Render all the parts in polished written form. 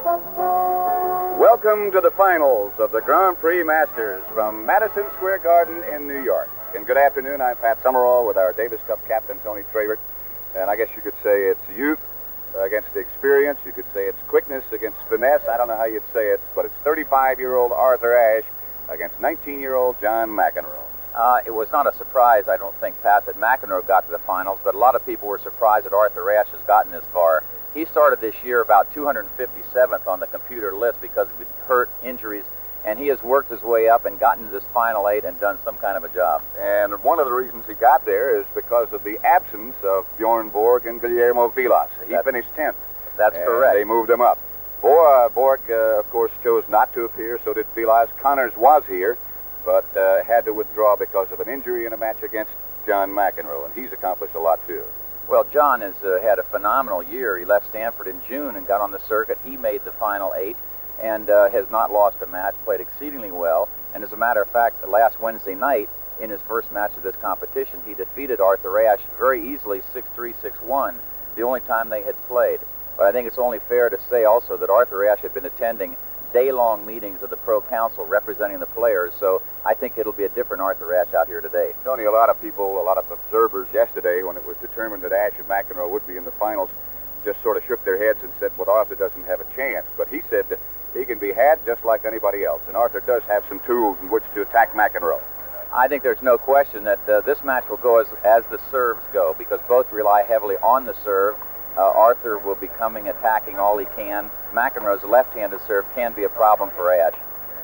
Welcome to the finals of the Gran Prix Masters from Madison Square Garden in New York. And good afternoon, I'm Pat Summerall with our Davis Cup captain, Tony Trabert. And I guess you could say it's youth against experience. You could say it's quickness against finesse. I don't know how you'd say it, but it's 35-year-old Arthur Ashe against 19-year-old John McEnroe. It was not a surprise, I don't think, Pat, that McEnroe got to the finals, but a lot of people were surprised that Arthur Ashe has gotten this far. He started this year about 257th on the computer list because of hurt, injuries, and he has worked his way up and gotten to this final 8 and done some kind of a job. And one of the reasons he got there is because of the absence of Bjorn Borg and Guillermo Vilas. He finished 10th. That's correct. They moved him up. Borg, of course, chose not to appear, so did Vilas. Connors was here, but had to withdraw because of an injury in a match against John McEnroe, and he's accomplished a lot, too. Well, John has had a phenomenal year. He left Stanford in June and got on the circuit. He made the final 8 and has not lost a match, played exceedingly well. And as a matter of fact, last Wednesday night, in his first match of this competition, he defeated Arthur Ashe very easily, 6-3, 6-1, the only time they had played. But I think it's only fair to say also that Arthur Ashe had been attending day-long meetings of the Pro Council representing the players, so I think it'll be a different Arthur Ashe out here today. Tony, a lot of people, a lot of observers yesterday, when it was determined that Ashe and McEnroe would be in the finals, just sort of shook their heads and said, well, Arthur doesn't have a chance. But he said that he can be had just like anybody else, and Arthur does have some tools in which to attack McEnroe. I think there's no question that this match will go as the serves go, because both rely heavily on the serve. Arthur will be attacking all he can. McEnroe's left-handed serve can be a problem for Ashe.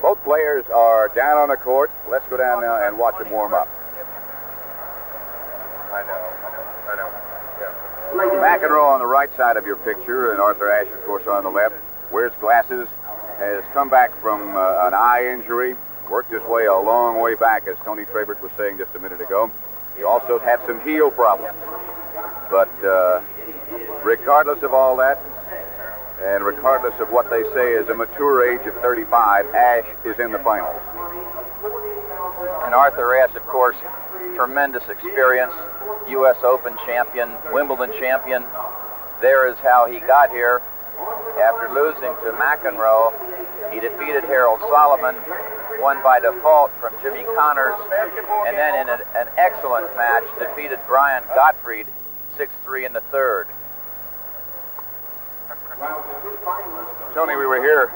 Both players are down on the court. Let's go down now and watch them warm up. I know. Yeah. McEnroe on the right side of your picture, and Arthur Ashe, of course, on the left. Wears glasses, has come back from an eye injury, worked his way a long way back, as Tony Trabert was saying just a minute ago. He also had some heel problems. But regardless of all that, and regardless of what they say is a mature age of 35, Ashe is in the finals. And Arthur Ashe, of course, tremendous experience, U.S. Open champion, Wimbledon champion. There is how he got here. After losing to McEnroe, he defeated Harold Solomon, won by default from Jimmy Connors, and then in an excellent match, defeated Brian Gottfried 6-3 in the third. Tony, we were here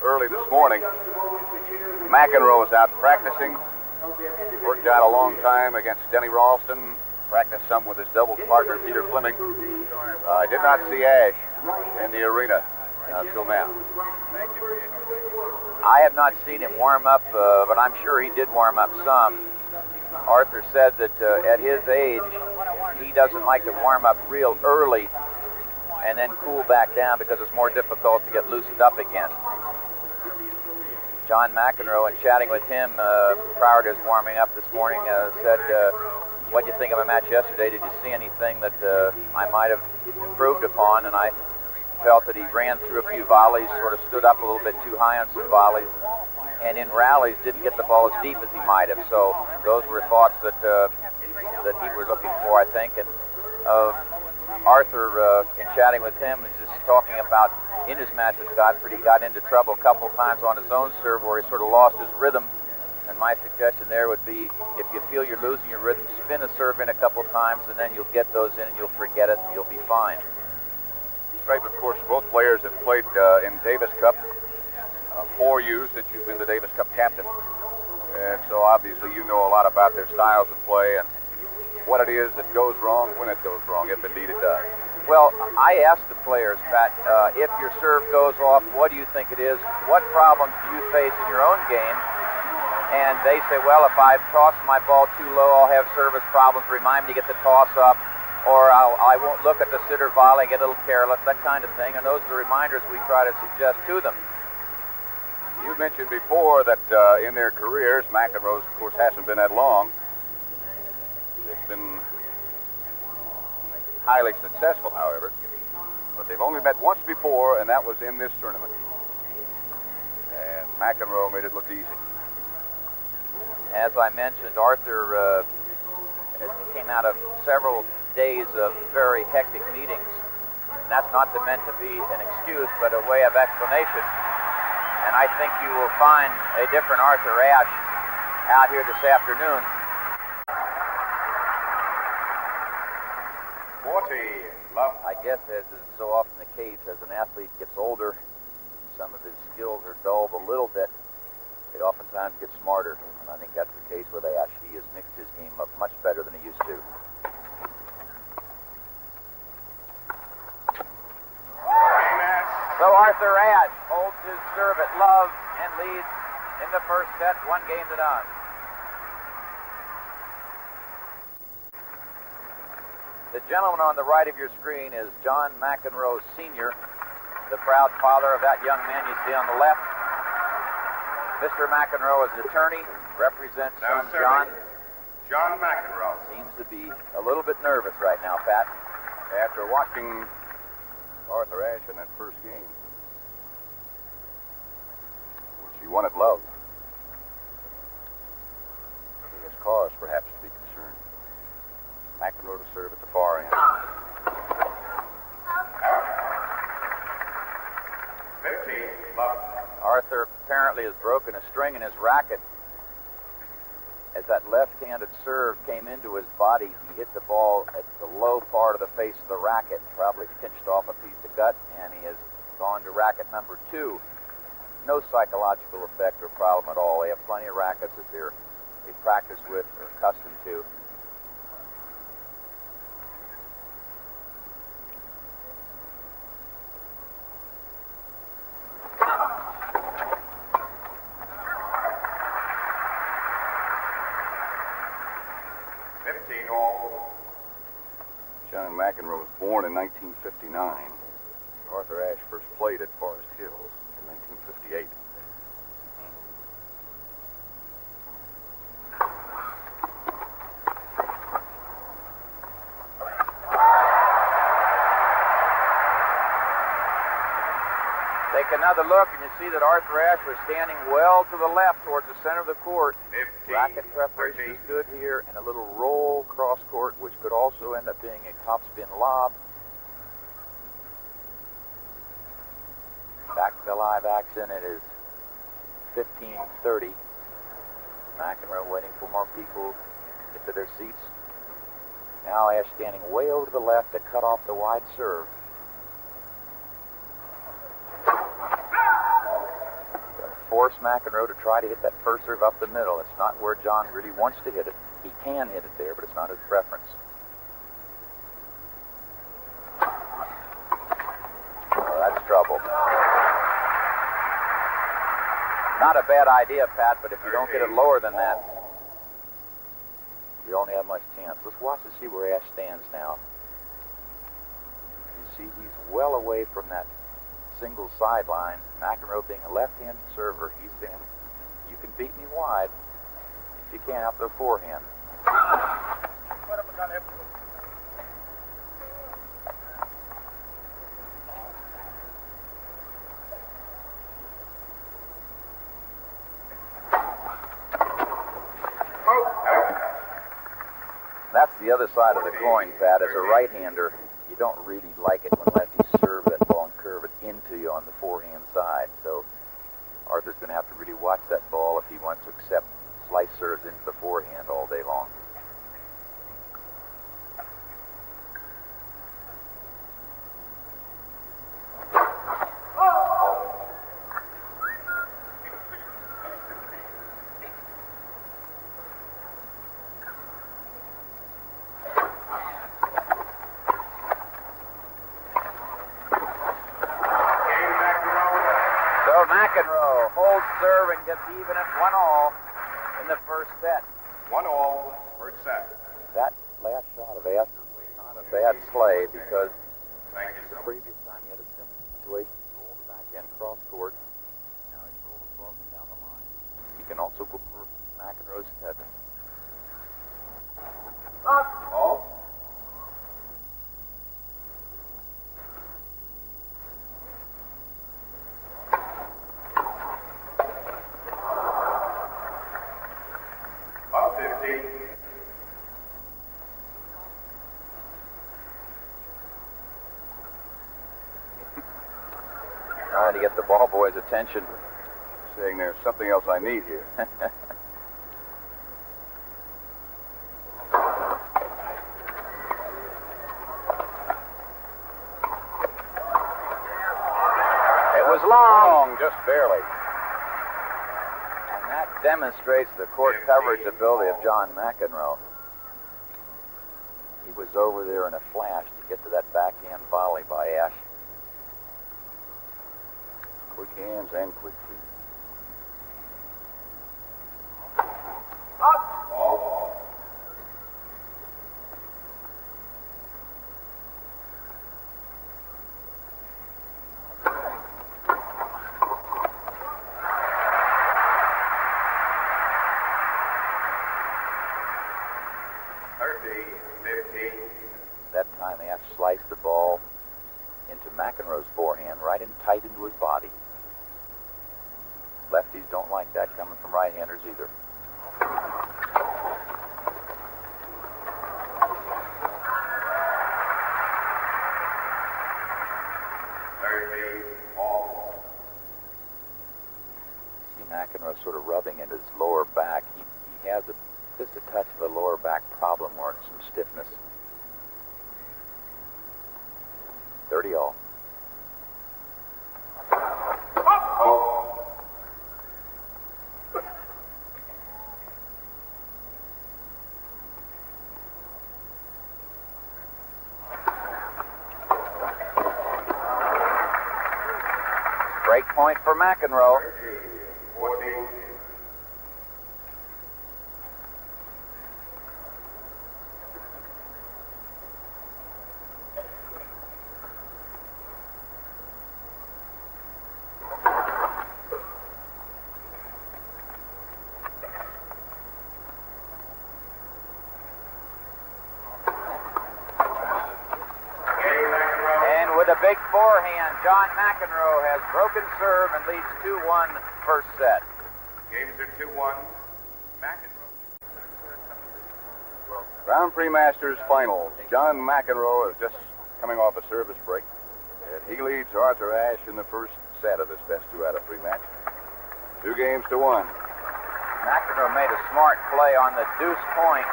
early this morning. McEnroe was out practicing. Worked out a long time against Denny Ralston. Practiced some with his doubles partner, Peter Fleming. I did not see Ashe in the arena until now. I have not seen him warm up, but I'm sure he did warm up some. Arthur said that at his age, he doesn't like to warm up real early and then cool back down because it's more difficult to get loosened up again. John McEnroe, in chatting with him prior to his warming up this morning, said, what do you think of my match yesterday? Did you see anything that I might have improved upon? And I felt that he ran through a few volleys, sort of stood up a little bit too high on some volleys, and in rallies didn't get the ball as deep as he might have. So those were thoughts that he was looking for, I think. And Arthur, in chatting with him, is just talking about in his match with Gottfried, he got into trouble a couple times on his own serve where he sort of lost his rhythm. And my suggestion there would be, if you feel you're losing your rhythm, spin a serve in a couple times, and then you'll get those in and you'll forget it, and you'll be fine. Right, of course, both players have played in Davis Cup for you since you've been the Davis Cup captain. And so obviously you know a lot about their styles of play and what it is that goes wrong when it goes wrong, if indeed it does. Well, I asked the players, Pat, if your serve goes off, what do you think it is? What problems do you face in your own game? And they say, well, if I toss my ball too low, I'll have service problems. Remind me to get the toss up. Or I won't look at the sitter volley, get a little careless, that kind of thing. And those are the reminders we try to suggest to them. You mentioned before that in their careers, McEnroe's, of course, hasn't been that long. It's been highly successful, however. But they've only met once before, and that was in this tournament. And McEnroe made it look easy. As I mentioned, Arthur came out of several days of very hectic meetings And that's not meant to be an excuse, but a way of explanation. And I think you will find a different Arthur Ashe out here this afternoon. 40, love. I guess, as is so often the case, as an athlete gets older, some of his skills are dulled a little bit. They oftentimes get smarter. And I think that's the case with Ashe. He has mixed his game up much better than he used to. So Arthur Ashe holds his serve at love and leads in the first set, 1 game to none. The gentleman on the right of your screen is John McEnroe Sr., the proud father of that young man you see on the left. Mr. McEnroe is an attorney, represents son John. John McEnroe. Seems to be a little bit nervous right now, Pat. After watching Arthur Ashe in that first game, which he won at love, he has cause perhaps to be concerned. McEnroe to serve at the far end. 15, love. Arthur apparently has broken a string in his racket. As that left-handed serve came into his body, he hit the ball at the low part of the face of the racket, probably pinched off a piece of gut, and he has gone to racket number 2. No psychological effect or problem at all. They have plenty of rackets that they practice with or accustomed to. John McEnroe was born in 1959. Arthur Ashe first played at Forest Hills in 1958. Take another look, and you see that Arthur Ashe was standing well to the left towards the center of the court. 15, Racket preparation 13. is good here, and a little roll cross court, which could also end up being a topspin lob. Back to the live action. It is 15:30. McEnroe waiting for more people to get to their seats. Now Ashe standing way over to the left to cut off the wide serve. Force McEnroe to try to hit that first serve up the middle. It's not where John really wants to hit it. He can hit it there, but it's not his preference. Oh, that's trouble. Not a bad idea, Pat, but if you don't get it lower than that, you don't have much chance. Let's watch to see where Ashe stands now. You see he's well away from that single sideline. McEnroe being a left-handed server, he's saying, you can beat me wide if you can't out the forehand. That's the other side of the coin, Pat. As a right-hander, you don't really like it when lefties serve that ball and curve it into you on the forehand side. So Arthur's going to have to really watch that ball if he wants to accept slice serves into the forehand all day long. McEnroe holds serve and gets even at 1-all in the first set. 1-all, first set. That last shot of Ashe was not a bad play because the previous time he had a similar situation. He rolled the backhand cross court. Now he's rolled the ball down the line. He can also go for McEnroe's head. Oh. Trying to get the ball boy's attention. Saying there's something else I need here. It was long, just barely. And that demonstrates the court coverage ability of John McEnroe. He was over there in a flash to get to that backhand volley by Ashe. Quick hands and quick feet. That time Ashe sliced the ball into McEnroe's forehand, right in tight into his body. Lefties don't like that coming from right-handers either. See McEnroe sort of rubbing at his lower back. He has just a touch of a lower back problem or some stiffness. 30 all. Break point for McEnroe. 14. With a big forehand, John McEnroe has broken serve and leads 2-1 first set. Games are 2-1. McEnroe. Gran Prix Masters finals. John McEnroe is just coming off a service break. And he leads Arthur Ashe in the first set of this best 2 out of 3 match. 2 games to 1. McEnroe made a smart play on the deuce point.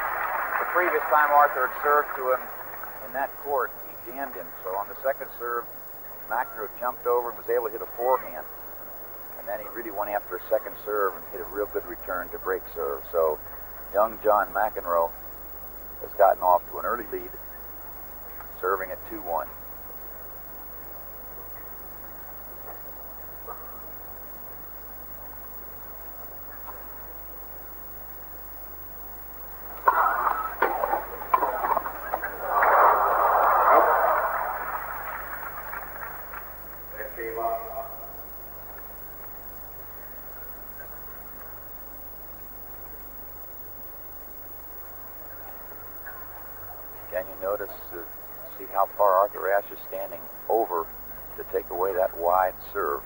The previous time Arthur had served to him in that court, jammed him. So on the second serve, McEnroe jumped over and was able to hit a forehand. And then he really went after a second serve and hit a real good return to break serve. So young John McEnroe has gotten off to an early lead, serving at 2-1. Can you notice, see how far Arthur Ashe is standing over to take away that wide serve?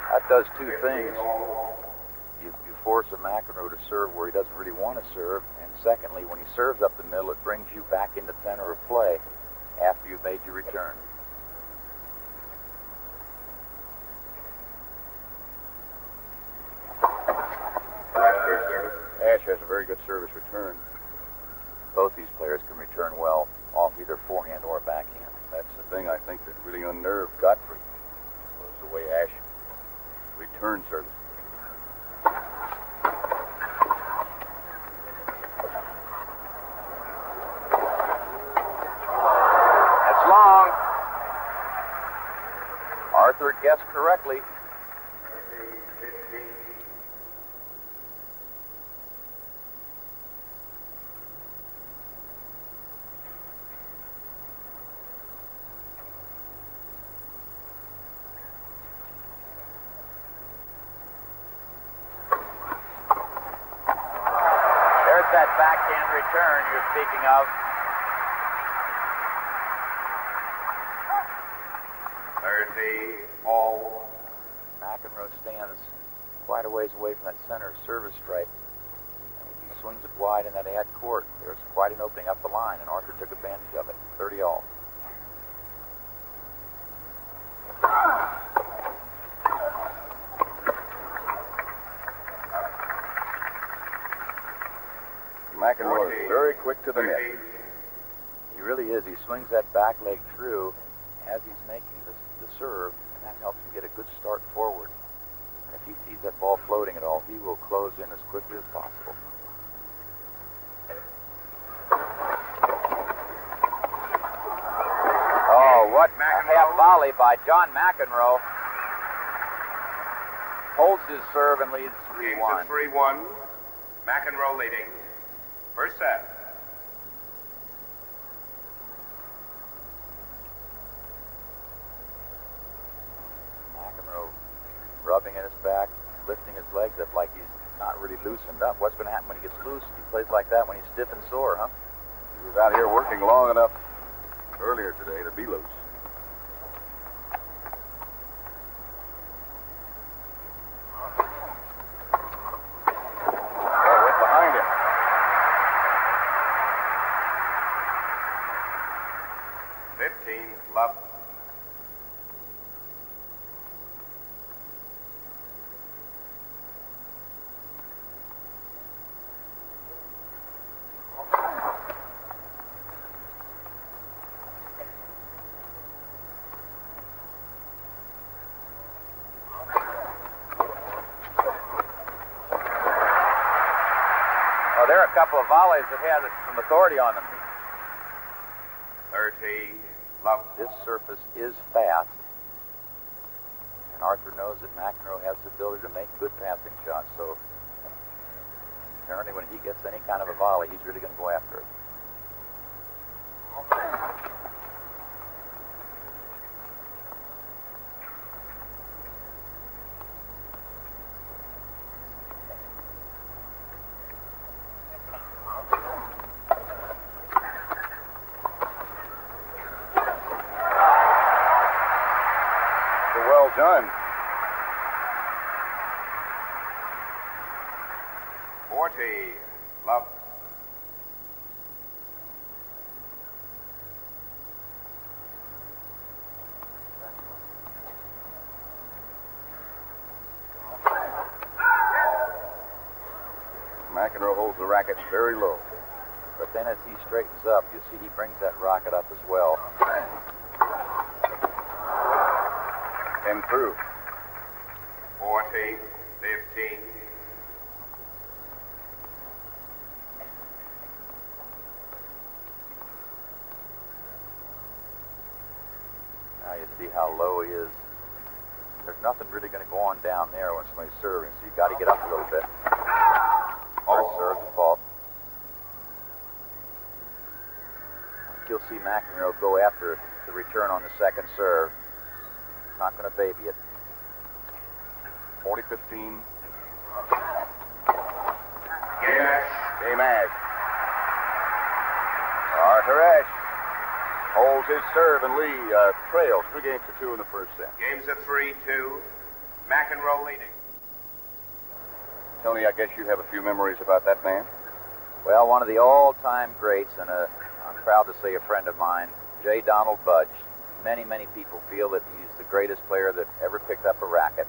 That does 2 things. You force a McEnroe to serve where he doesn't really want to serve, and secondly, when he serves up the middle, it brings you back into center of play after you've made your return. Ashe has a very good service return. Both these players can return well off either forehand or backhand. That's the thing I think that really unnerved Godfrey, was the way Ashe returned service. That's long. Arthur guessed correctly. That backhand return you're speaking of. 30 all. McEnroe stands quite a ways away from that center service stripe. And he'd be swings it wide in that ad court. There's quite an opening up the line, and Arthur took advantage of it. 30-all. McEnroe is very quick to the net. He really is. He swings that back leg through as he's making the serve, and that helps him get a good start forward. And if he sees that ball floating at all, he will close in as quickly as possible. Oh, what a half volley by John McEnroe. Holds his serve and leads 3-1. 3-1. McEnroe leading. First set. McEnroe rubbing at his back, lifting his legs up like he's not really loosened up. What's going to happen when he gets loose? He plays like that when he's stiff and sore, huh? He was out here working long enough earlier today to be loose. There are a couple of volleys that had some authority on them. 30, love. This surface is fast, and Arthur knows that McEnroe has the ability to make good passing shots, so apparently when he gets any kind of a volley, he's really going to go after it. Done. 40, love. McEnroe holds the racket very low. But then as he straightens up, you see he brings that rocket up as well. And through. 40, 15. Now you see how low he is. There's nothing really going to go on down there when somebody's serving, so you've got to get up a little bit. First serve to fault. You'll see McEnroe go after the return on the second serve. Not going to baby it. 40-15. Game Ashe. Game Ashe. Arthur Ashe holds his serve and trails 3-2 in the first set. Game's at 3-2. McEnroe leading. Tony, I guess you have a few memories about that man. Well, one of the all-time greats, and I'm proud to say a friend of mine, J. Donald Budge. Many, many people feel that he's the greatest player that ever picked up a racket.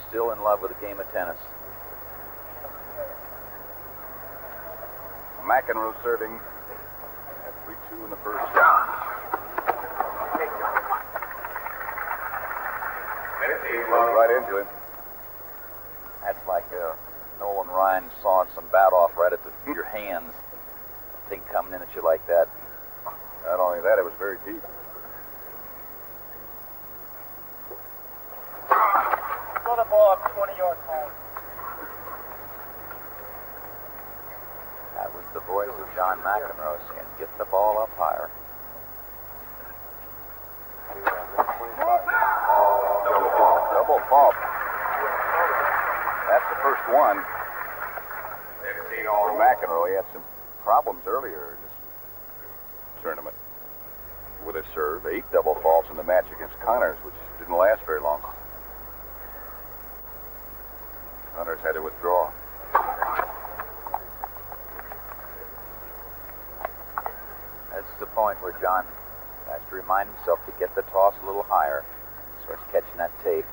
Still in love with the game of tennis. McEnroe serving at 3-2 in the first set. 15, Runs right into him. That's like Nolan Ryan sawing some bat off right at your hands. Thing coming in at you like that. Not only that, it was very deep. Throw the ball up 20 yards home. That was the voice of John McEnroe saying, get the ball up higher. Double fault. That's the first one. 15 For all. McEnroe, he had some problems earlier in this tournament with his serve. 8 double faults in the match against Connors, which didn't last very long. Hunter's had to withdraw. This is the point where John has to remind himself to get the toss a little higher. Starts catching that tape.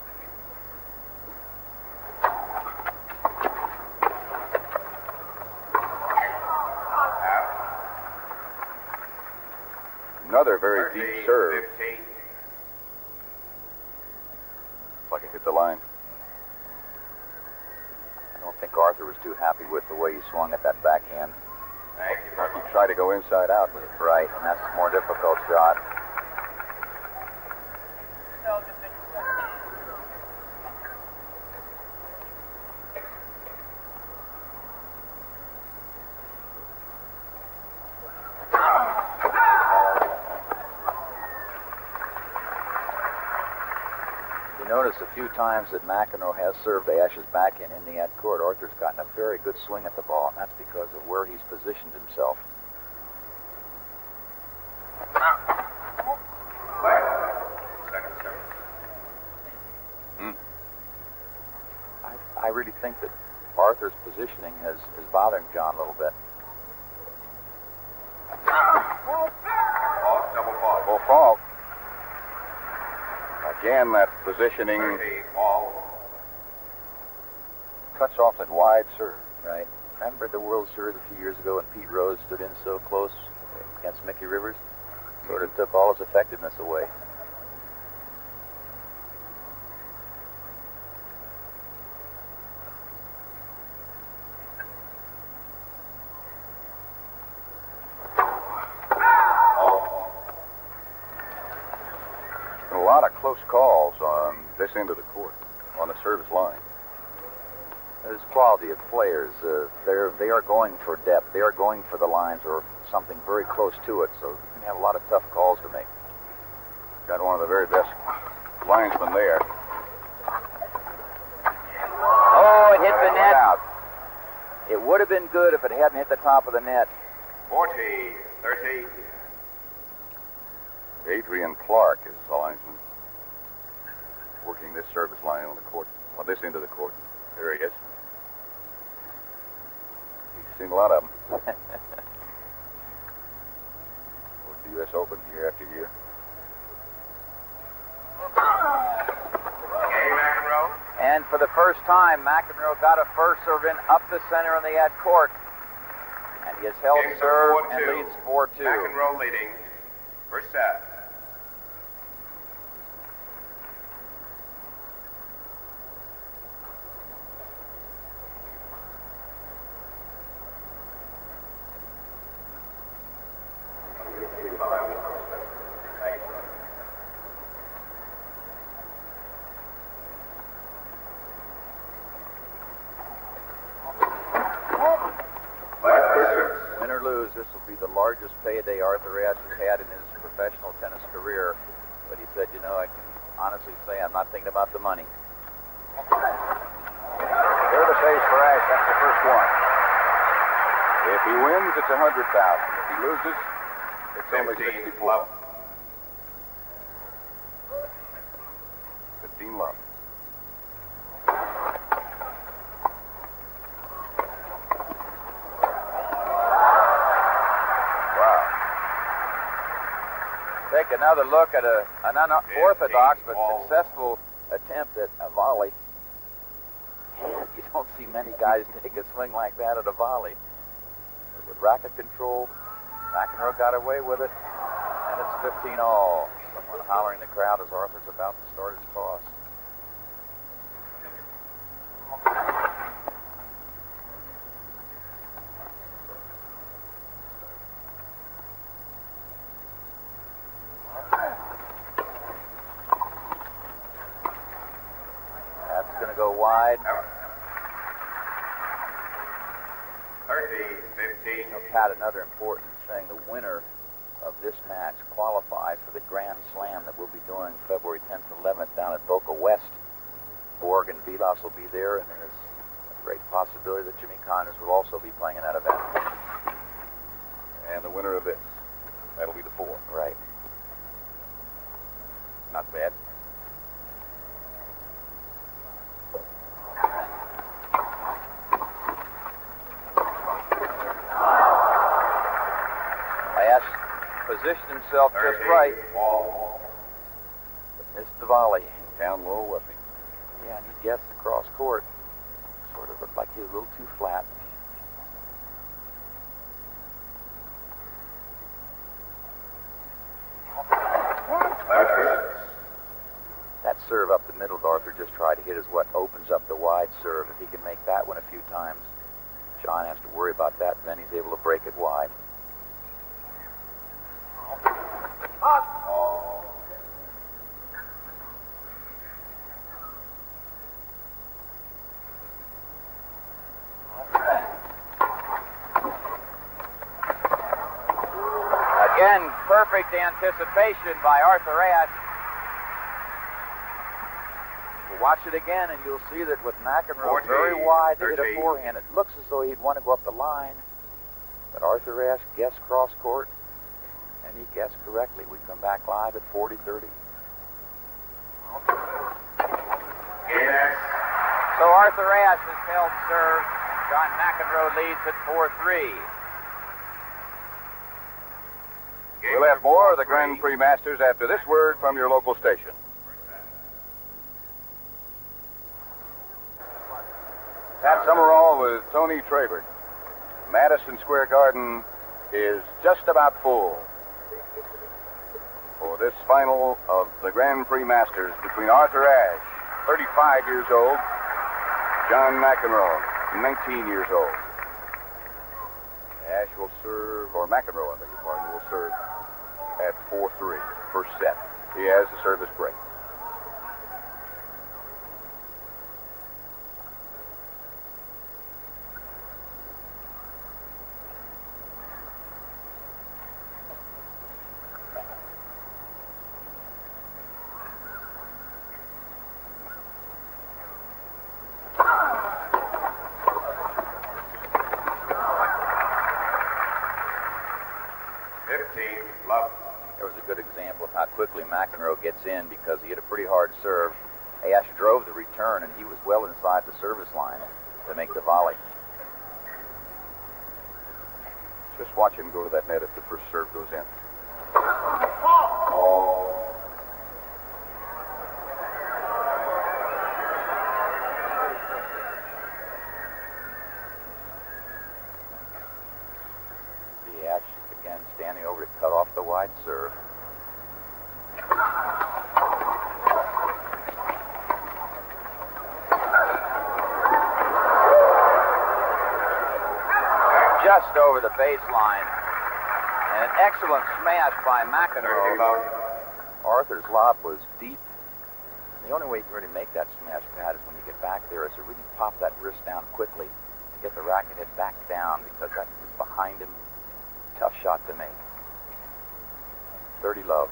Another very deep serve. 15. Like it hit the line. I don't think Arthur was too happy with the way he swung at that backhand. Thank you very He much. tried to go inside out with it. Right, and that's a more difficult shot. No, just think You notice a few times that McEnroe has served Ashe's backhand in the ad court. Arthur's gotten a very good swing at the ball, and that's because of where he's positioned himself. Second service. I really think that Arthur's positioning is bothering John a little bit. Off, double ball. Full fault. Again, that positioning 30, all. cuts off that wide serve. Right. Remember the World Series a few years ago when Pete Rose stood in so close against Mickey Rivers? Sort of took all his effectiveness away. A lot of close calls on this end of the court, on the service line. There's quality of players. They are going for depth. They are going for the lines or something very close to it. So you can have a lot of tough calls to make. Got one of the very best linesmen there. Oh, it hit the net. Out. It would have been good if it hadn't hit the top of the net. 40, 30. Adrian Clark is the linesman. Working this service line on the court, on this end of the court. There he is. He's seen a lot of them. Worked the U.S. Open year after year. Game McEnroe. And for the first time, McEnroe got a first serve in up the center in the ad court. And he has held Game's serve 4-2. and leads 4-2. McEnroe leading. First set. Win or lose, this will be the largest payday Arthur Ashe has had in his professional tennis career. But he said, you know, I can honestly say I'm not thinking about the money. There the face for Ashe. That's the first one. If he wins, it's 100,000. If he loses, it's only 15 64. love. 15 love. Wow. Take another look at an unorthodox but ball. successful attempt at a volley. You don't see many guys take a swing like that at a volley. But with racket control, McEnroe got away with it, and it's 15-all. Someone hollering in the crowd as Arthur's about to start his toss. That's going to go wide. 30, 15. Now, Pat, another important thing, the winner of this match qualifies for the Grand Slam that we'll be doing February 10th and 11th down at Boca West. Borg and Vilas will be there, and there's a great possibility that Jimmy Connors will also be playing in that event. And the winner of this. That'll be the 4. Right. Not bad. positioned himself just right. Ball. But missed the volley. Down low, wasn't he? Yeah, and he guessed the cross court. Sort of looked like he was a little too flat. That serve up the middle that Arthur just tried to hit is what opens up the wide serve. If he can make that one a few times, John has to worry about that, then he's able to break it wide. Again, perfect anticipation by Arthur Ashe. We'll watch it again, and you'll see that with McEnroe 40, very wide to hit 13. a forehand, it looks as though he'd want to go up the line. But Arthur Ashe guessed cross court, and he guessed correctly. We come back live at 40-30. Yes. So Arthur Ashe has held serve. John McEnroe leads at 4-3. We'll have more of the Gran Prix Masters after this word from your local station. Pat Summerall with Tony Trabert. Madison Square Garden is just about full for this final of the Gran Prix Masters between Arthur Ashe, 35 years old, John McEnroe, 19 years old. Ashe will serve, or McEnroe, I beg your pardon, will serve at 4-3, first set. He has the service break. There was a good example of how quickly McEnroe gets in because he hit a pretty hard serve. Ashe drove the return, and he was well inside the service line to make the volley. Just watch him go to that net if the first serve goes in. Oh. See Ashe again standing over to cut off the wide serve. Just over the baseline. And an excellent smash by McEnroe. Arthur's lob was deep. And the only way you can really make that smash, Pat, is when you get back there, is to really pop that wrist down quickly to get the racket head back down because that is behind him. Tough shot to make. 30 love.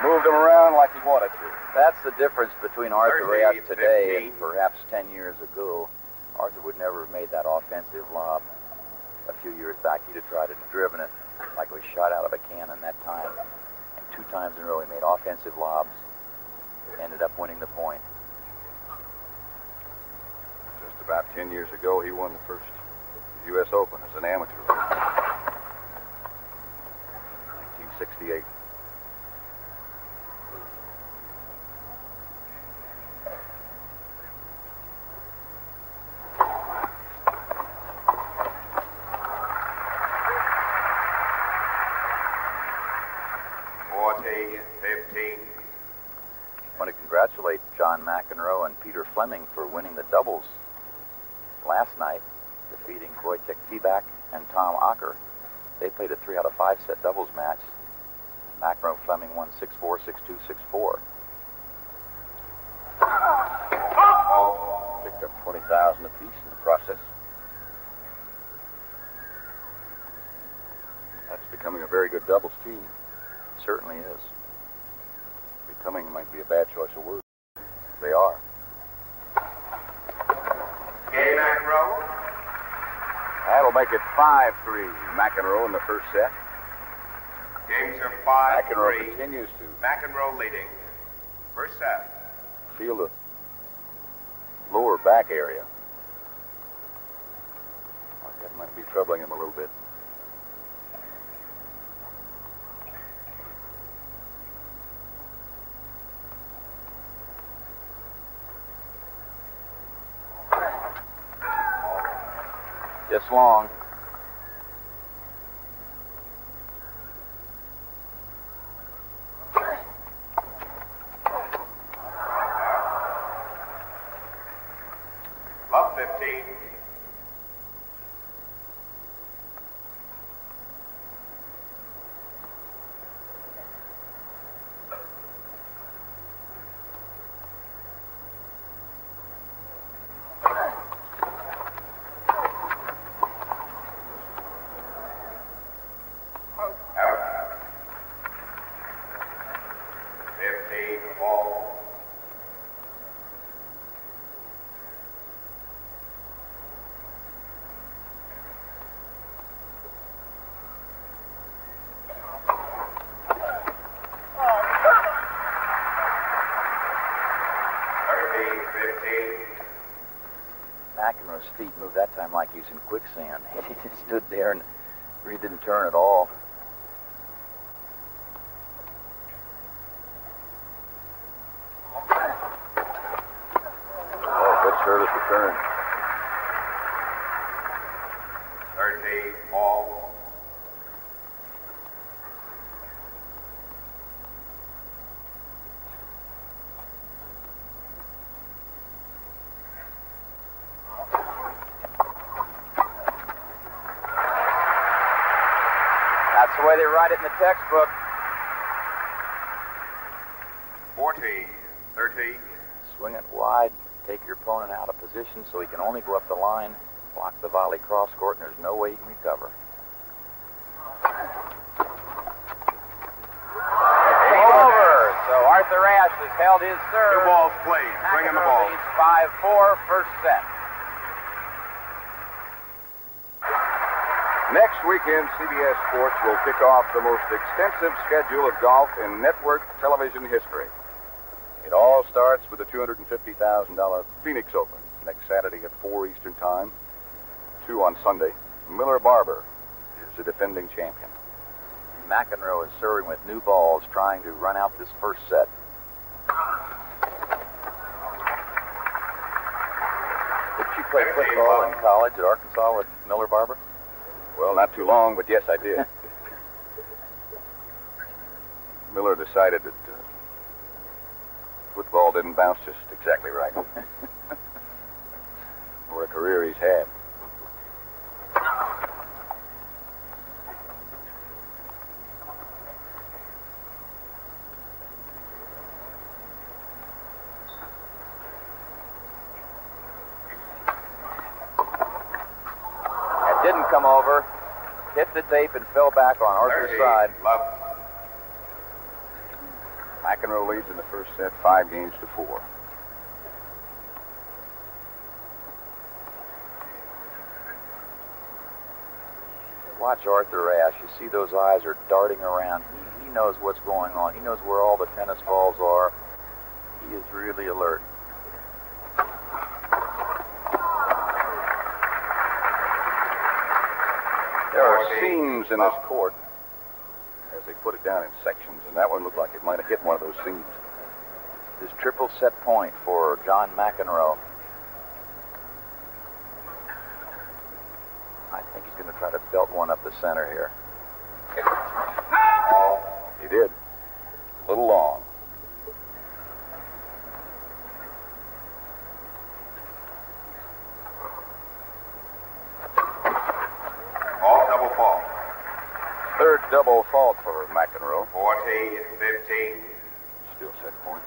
Moved him around like he wanted to. That's the difference between Arthur 30, Ashe today 15. and perhaps 10 years ago. Arthur would never have made that offensive lob. A few years back, he'd have tried to have driven it like it was shot out of a cannon that time. And 2 times in a row, he made offensive lobs. Ended up winning the point. Just about 10 years ago, he won the first U.S. Open as an amateur. 1968. I want to congratulate John McEnroe and Peter Fleming for winning the doubles last night, defeating Wojciech Tibak and Tom Acker. They played a 3 out of 5 set doubles match. McEnroe Fleming won 6-4, 6-2, 6-4. Picked up 20,000 apiece in the process. That's becoming a very good doubles team. Certainly is. Becoming might be a bad choice of words. They are. Game McEnroe. That'll make it 5-3. McEnroe in the first set. Games are 5-3. McEnroe continues to McEnroe leading. First set. feel the lower back area. That might be troubling him a little bit. Just long. Love 15. McEnroe's feet moved that time like he's in quicksand. He just stood there and really didn't turn at all. Oh, good service return. 13 all. That's the way they write it in the textbook. 14, 13. Swing it wide, take your opponent out of position so he can only go up the line, block the volley cross court, and there's no way he can recover. Game over. So Arthur Ashe has held his serve. Two balls played. Bring in the ball. Leads 5-4, first set. Next weekend, CBS Sports will kick off the most extensive schedule of golf in network television history. It all starts with the $250,000 Phoenix Open next Saturday at 4 Eastern Time, 2 on Sunday. Miller Barber is the defending champion. McEnroe is serving with new balls, trying to run out this first set. Did you play football in college at Arkansas with Miller Barber? Well, not too long, but yes, I did. Miller decided that football didn't bounce just exactly right. What a career he's had. It didn't come over. Hit the tape and fell back on Arthur's 30, side. love. McEnroe leads in the first set 5-4. Watch Arthur Ashe. You see those eyes are darting around. He knows what's going on. He knows where all the tennis balls are. He is really alert. There are seams in this court as they put it down in sections, and that one looked like it might have hit one of those seams. This triple set point for John McEnroe. I think he's going to try to belt one up the center here. He did. A little long. All double fault. Third double fault for McEnroe. 14, 15. Still set point.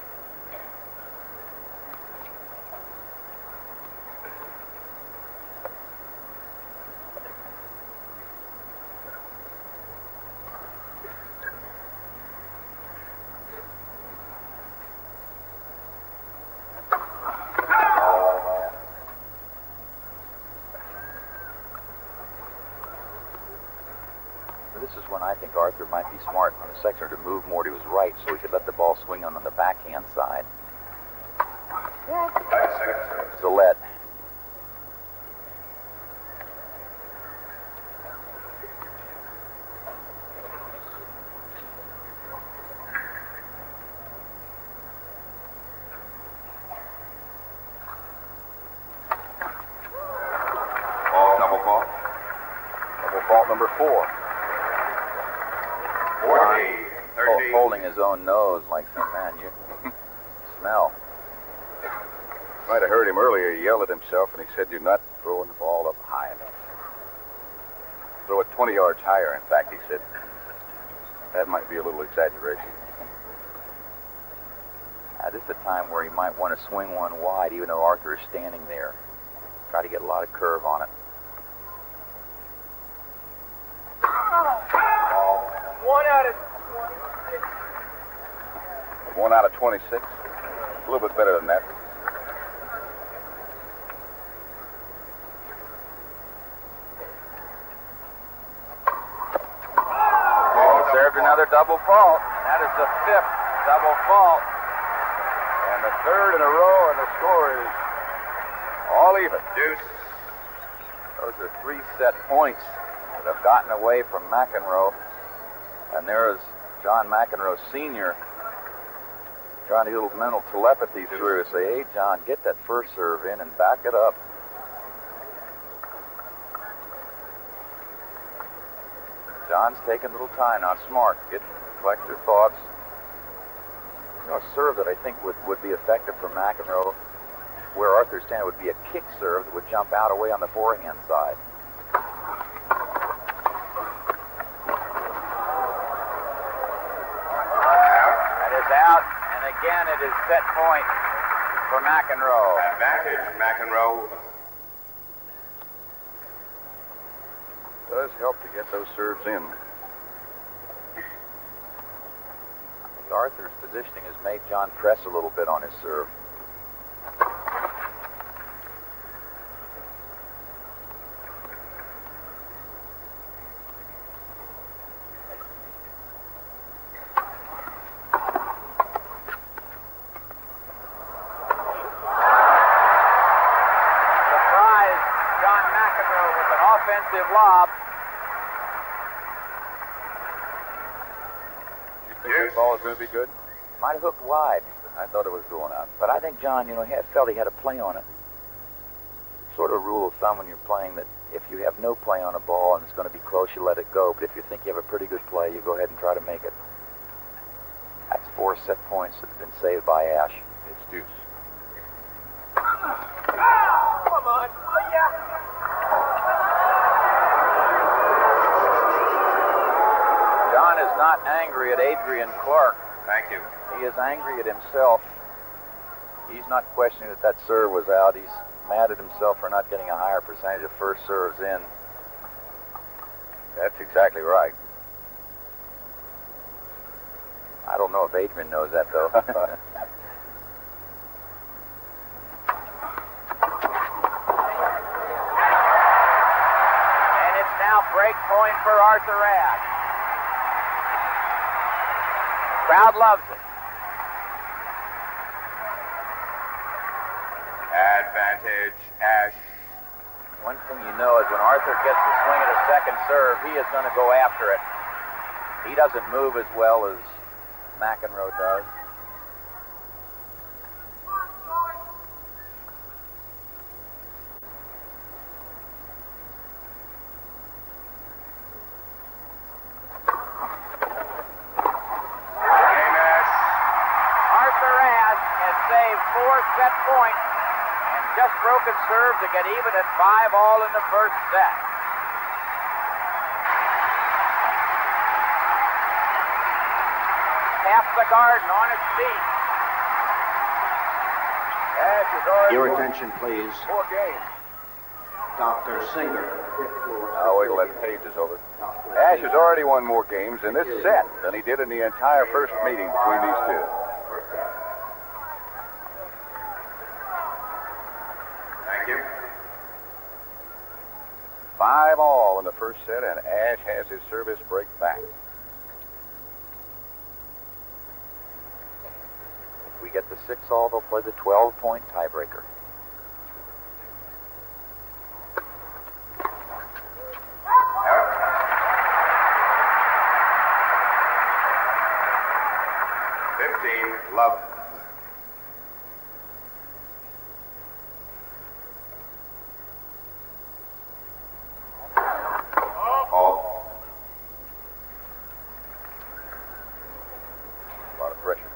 This is when I think Arthur might be smart on the second serve to move more to his right so he could let the ball swing on the backhand side. Zillette. Double fault. Double fault number 4. 14, 13. Holding his own nose like some man, you smell. Might have heard him earlier. He yelled at himself, and he said, "You're not throwing the ball up high enough. Throw it 20 yards higher," in fact, he said. That might be a little exaggeration. This is a time where he might want to swing one wide, even though Arthur is standing there. Try to get a lot of curve on it. 1 out of 26. 1 out of 26. A little bit better than that. Served another double fault. That is the 5th double fault. And the 3rd in a row, and the score is all even. Deuce. Those are 3 set points that have gotten away from McEnroe. And there is John McEnroe Sr. trying to get a little mental telepathy through to say, "Hey, John, get that first serve in and back it up." John's taking a little time, not smart. Collect your thoughts. You know, a serve that I think would be effective for McEnroe, where Arthur's standing, would be a kick serve that would jump out away on the forehand side. That is out, and again it is set point for McEnroe. Advantage, McEnroe. Does help to get those serves in. I think Arthur's positioning has made John press a little bit on his serve. Surprise, John McEnroe with an offensive lob. That ball is going to be good. Might have hooked wide. I thought it was going out. But I think John, felt he had a play on it. Sort of a rule of thumb when you're playing that if you have no play on a ball and it's going to be close, you let it go. But if you think you have a pretty good play, you go ahead and try to make it. That's 4 set points that have been saved by Ashe. It's deuce. Come on. Oh, yeah. John is not angry at Adrian Clark. Thank you. He is angry at himself. He's not questioning that serve was out. He's mad at himself for not getting a higher percentage of first serves in. That's exactly right. I don't know if Adrian knows that, though. And it's now break point for Arthur Ashe. Crowd loves it. Advantage, Ashe. One thing you know is when Arthur gets the swing at a second serve, he is going to go after it. He doesn't move as well as McEnroe does. Arthur Ashe has saved 4 set points and just broken serve to get even at 5-all in the first set. Half the garden on its feet. Ashe is already Your attention, please. 4 games. Dr. Singer. I'll wait till that page is over. Ashe has already won more games in this set than he did in the entire first meeting between these two. Thank you. 5-all in the first set, and Ashe has his service break back. If we get the 6-all, they'll play the 12-point tiebreaker. Love. All. A lot of pressure.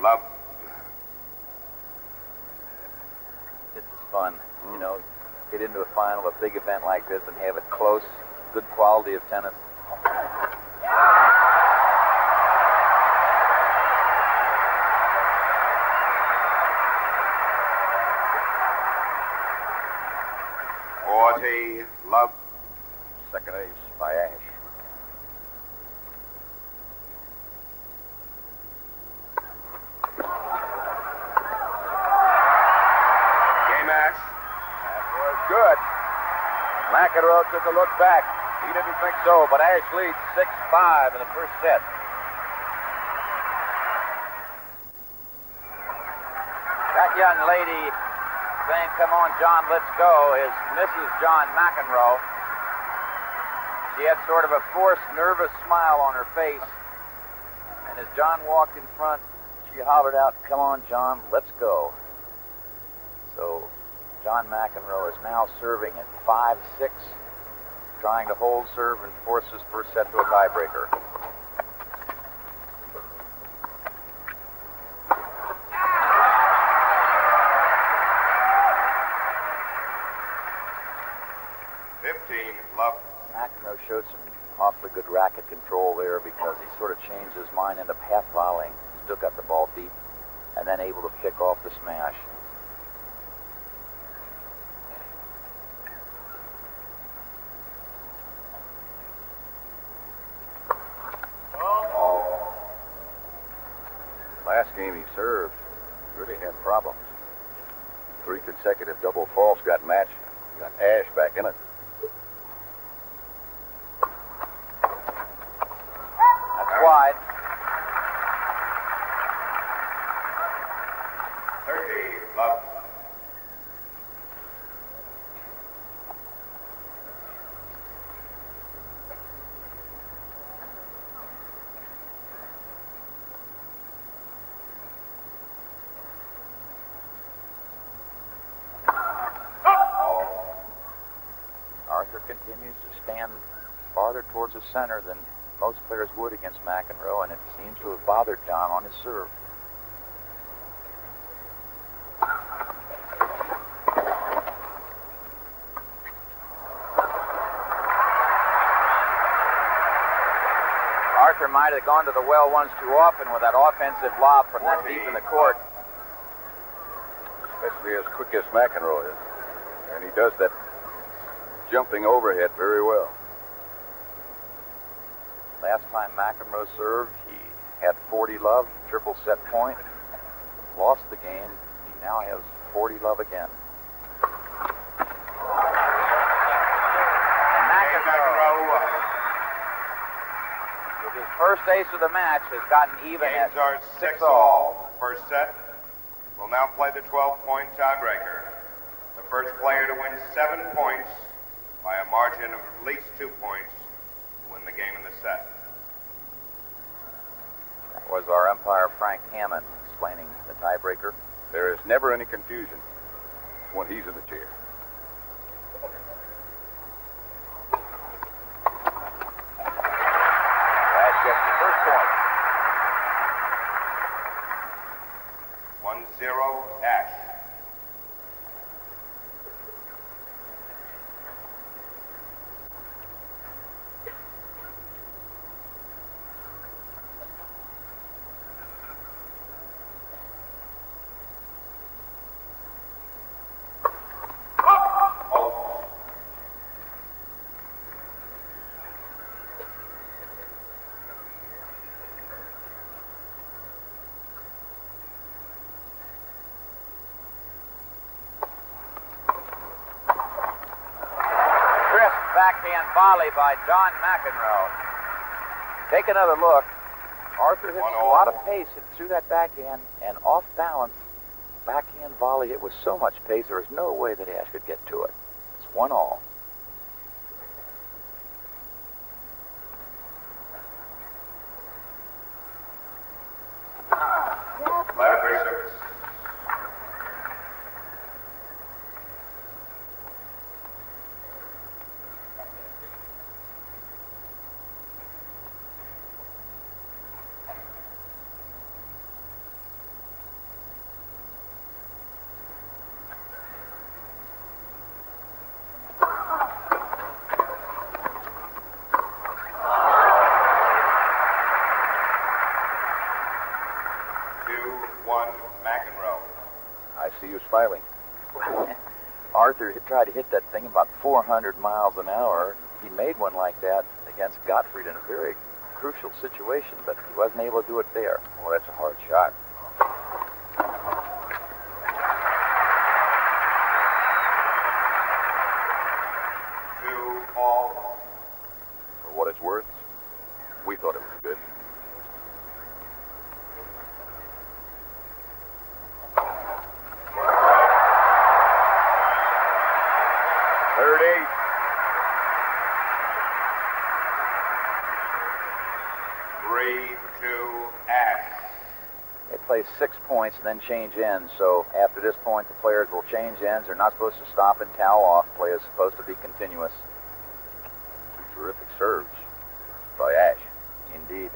Love. This is fun. You know, get into a final, a big event like this, and have it close, good quality of tennis. Love. Second ace by Ashe. Good. McEnroe took a look back. He didn't think so, but Ashe leads 6-5 in the first set. That young lady saying, "Come on, John, let's go," is Mrs. John McEnroe. She had sort of a forced, nervous smile on her face. And as John walked in front, she hollered out, "Come on, John, let's go." So John McEnroe is now serving at 5-6, trying to hold serve and force his first set to a tiebreaker. Love. McEnroe showed some awfully good racket control there because he sort of changed his mind into half volleying, still got the ball deep, and then able to pick off the smash. Last game he served, really had problems. 3 consecutive double faults got matched. Got Ashe back in it. That's wide. 30. Love. Continues to stand farther towards the center than most players would against McEnroe, and it seems to have bothered John on his serve. Arthur might have gone to the well once too often with that offensive lob from that deep in the court. Especially as quick as McEnroe is. And he does that jumping overhead very well. Last time McEnroe served, he had 40 love, triple set point, lost the game. He now has 40 love again. And McEnroe, with his first ace of the match, has gotten even at Games are 6-all. First set. We'll now play the 12-point tiebreaker. The first player to win 7 points by a margin of at least 2 points to win the game in the set. That was our umpire, Frank Hammond, explaining the tiebreaker. There is never any confusion when he's in the chair. Ashe gets the first point. 1-0 Ashe. backhand volley by John McEnroe. Take another look. Arthur hits a lot of pace through that backhand, and off balance, backhand volley hit with so much pace, there was no way that Ashe could get to it. It's 1-all. Smiling. Arthur had tried to hit that thing about 400 miles an hour. He made one like that against Gottfried in a very crucial situation, but he wasn't able to do it there. Well, that's a hard shot. For what it's worth, we thought it was good. Play 6 points and then change ends. So after this point, the players will change ends. They're not supposed to stop and towel off. Play is supposed to be continuous. Two terrific serves by Ashe. Indeed.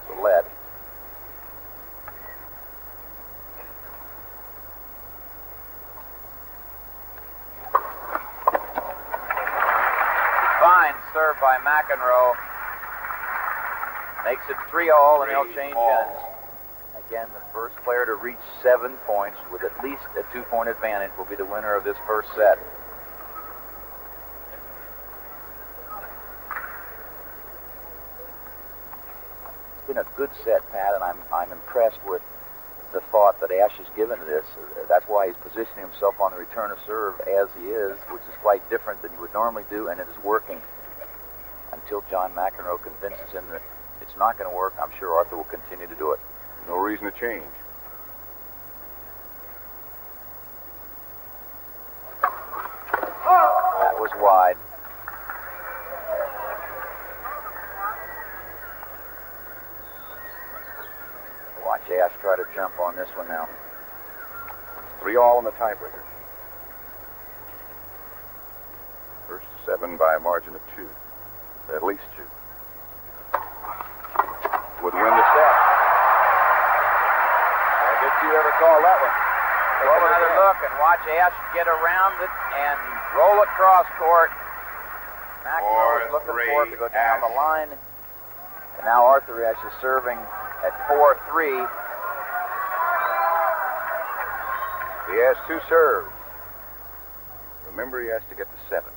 It's a lead. Served by McEnroe. Makes it 3-all, and they'll change ends. Again, the first player to reach 7 points with at least a 2-point advantage will be the winner of this first set. It's been a good set, Pat, and I'm impressed with the thought that Ashe has given to this. That's why he's positioning himself on the return of serve as he is, which is quite different than he would normally do, and it is working. Until John McEnroe convinces him that it's not going to work, I'm sure Arthur will continue to do it. No reason to change. That was wide. Watch Ashe try to jump on this one now. 3-all in the tiebreaker. First 7 by a margin of 2. At least 2. Would win the set. I guess you ever call that one. Take another look and watch Ashe get around it and roll it cross court. McEnroe is looking for it to go down the line. And now Arthur Ashe is serving at 4-3. He has 2 serves. Remember, he has to get to 7.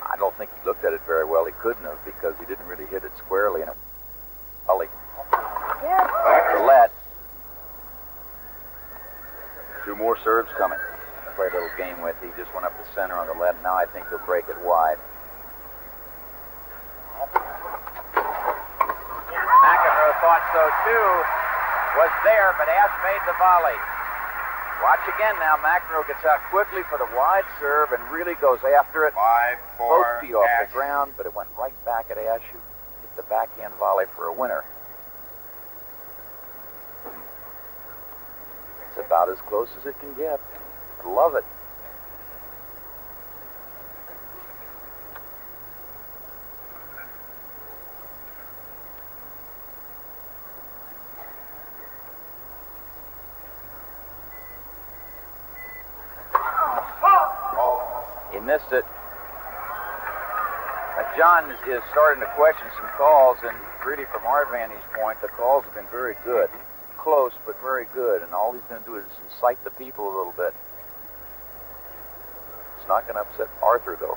I don't think he looked at it very well. He couldn't have, because he didn't really hit it squarely. And it the lead. 2 more serves coming. Play a little game with. He just went up the center on the lead. Now I think he'll break it wide. McEnroe thought so too. Was there, but Ashe made the volley. Watch again now. McEnroe gets out quickly for the wide serve and really goes after it. 5-4. Both feet off the ground, but it went right back at Ashe, who hit the backhand volley for a winner. It's about as close as it can get. I love it. missed it. John is starting to question some calls, and really from our vantage point, the calls have been very good. Close, but very good, and all he's going to do is incite the people a little bit. It's not going to upset Arthur, though.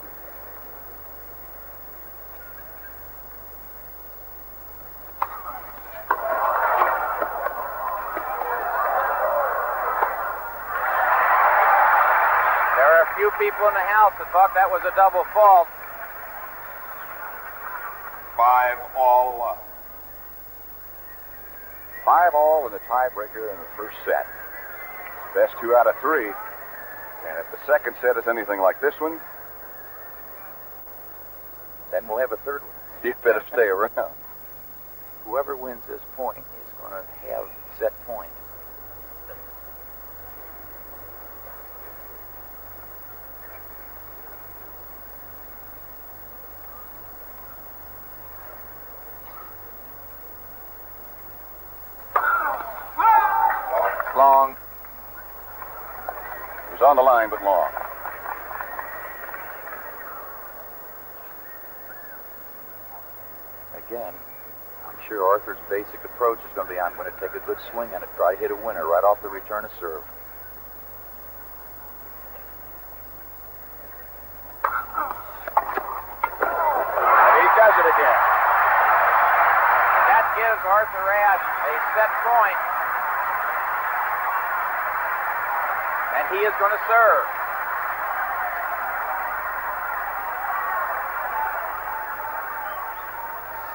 There are a few people in the house that thought that was a double fault. 5-all. 5-all in the tiebreaker in the first set. Best 2 out of 3. And if the second set is anything like this one, then we'll have a third one. You better stay around. Whoever wins this point is going to have set point. Long. It was on the line, but long. Again, I'm sure Arthur's basic approach is going to be, I'm going to take a good swing at it, try to hit a winner right off the return of serve. And he does it again. That gives Arthur Ashe a set point. And he is going to serve.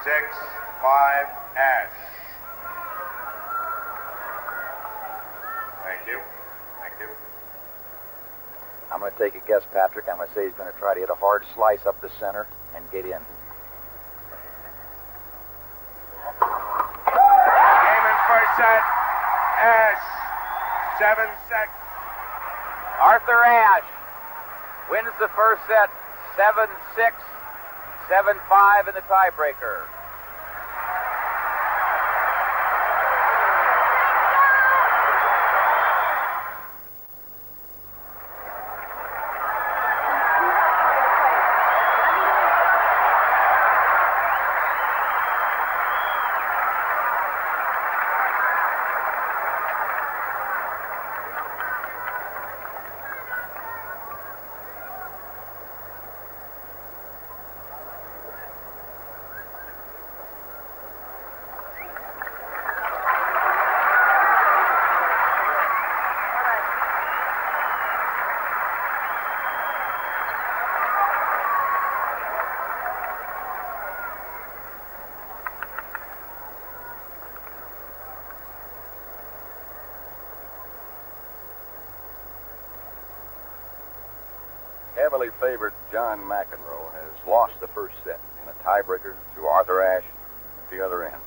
Six, 5, Ashe. Thank you. Thank you. I'm going to take a guess, Patrick. I'm going to say he's going to try to hit a hard slice up the center and get in. Game in first set. Ashe. 7-6. Arthur Ashe wins the first set 7-6, 7-5 in the tiebreaker. Heavily favored John McEnroe has lost the first set in a tiebreaker to Arthur Ashe at the other end.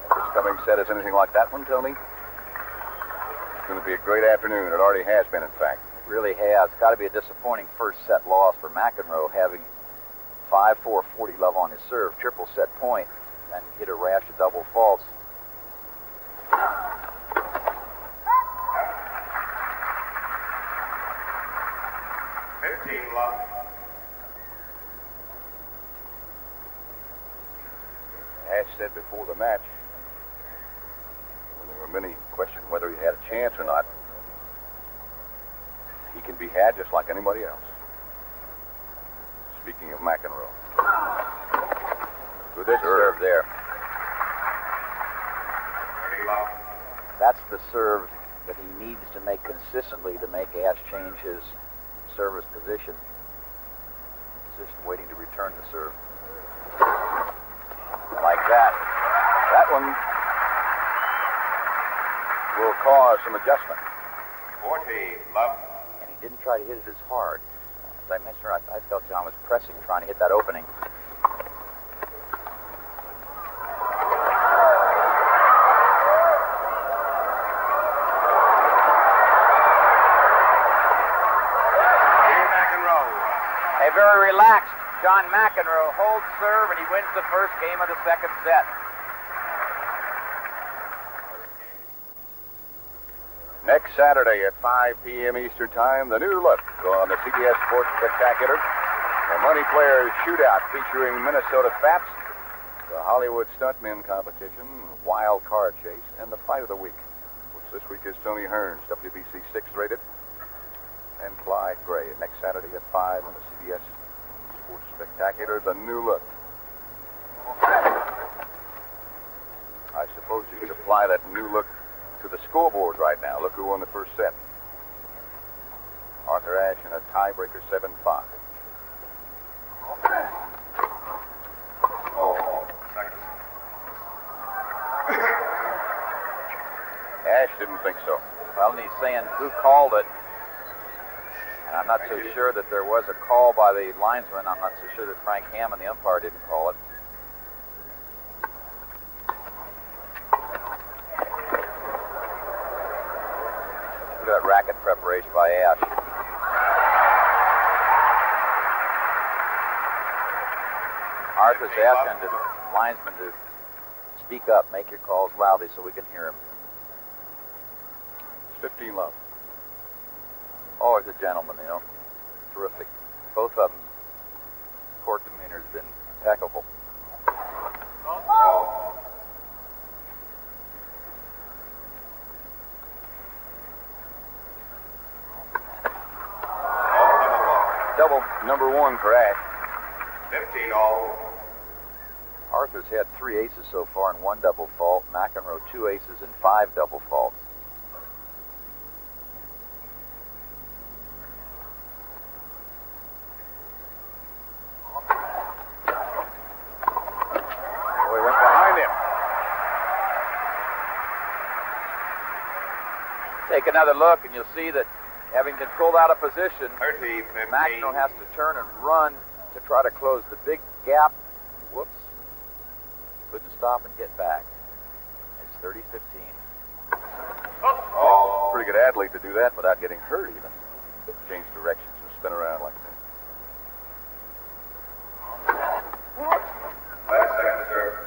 If this coming set is anything like that one, Tony, it's going to be a great afternoon. It already has been, in fact. It really has. It's got to be a disappointing first set loss for McEnroe, having 5-4, 40 love on his serve, triple set point, and hit a rash of double faults. Ashe said before the match, when there were many questioned whether he had a chance or not, he can be had just like anybody else. Speaking of McEnroe. Good serve there. That's the serve that he needs to make consistently to make Ashe change his service position. Position waiting to return the serve. Like that. That one will cause some adjustment. 40, love. And he didn't try to hit it as hard. As I mentioned, I felt John was pressing, trying to hit that opening. A very relaxed John McEnroe holds serve, and he wins the first game of the second set. Next Saturday at 5 p.m. Eastern Time, the new look on the CBS Sports Spectacular. The Money Players Shootout featuring Minnesota Fats, the Hollywood Stuntmen Competition, Wild Card Chase, and the Fight of the Week, which this week is Tony Hearns, WBC 6 rated, and Clyde Gray. Next Saturday at 5 on the CBS Sports Spectacular, the new look. I suppose you could apply that new look to the scoreboard right now. Look who won the first set. Arthur Ashe in a tiebreaker 7-5. Ashe didn't think so. Well, and he's saying who called it. And I'm not so sure that there was a call by the linesman. I'm not so sure that Frank Hammond, the umpire, didn't call it. Look at that racket preparation by Ashe. Arthur's asking the linesman to speak up, make your calls loudly so we can hear him. It's 15-love. Always a gentleman, you know. Terrific. Both of them. Court demeanor's been impeccable. Double number 1 for Ashe. 15 all. Arthur's had 3 aces so far and 1 double fault. McEnroe 2 aces and 5 double faults. We went behind him. Take another look and you'll see that having been pulled out of position, 30, 15. McEnroe has to turn and run to try to close the big gap. Whoops. Couldn't stop and get back. It's 30-15. Oh, pretty good athlete to do that without getting hurt even. Change directions and spin around like that. Second serve.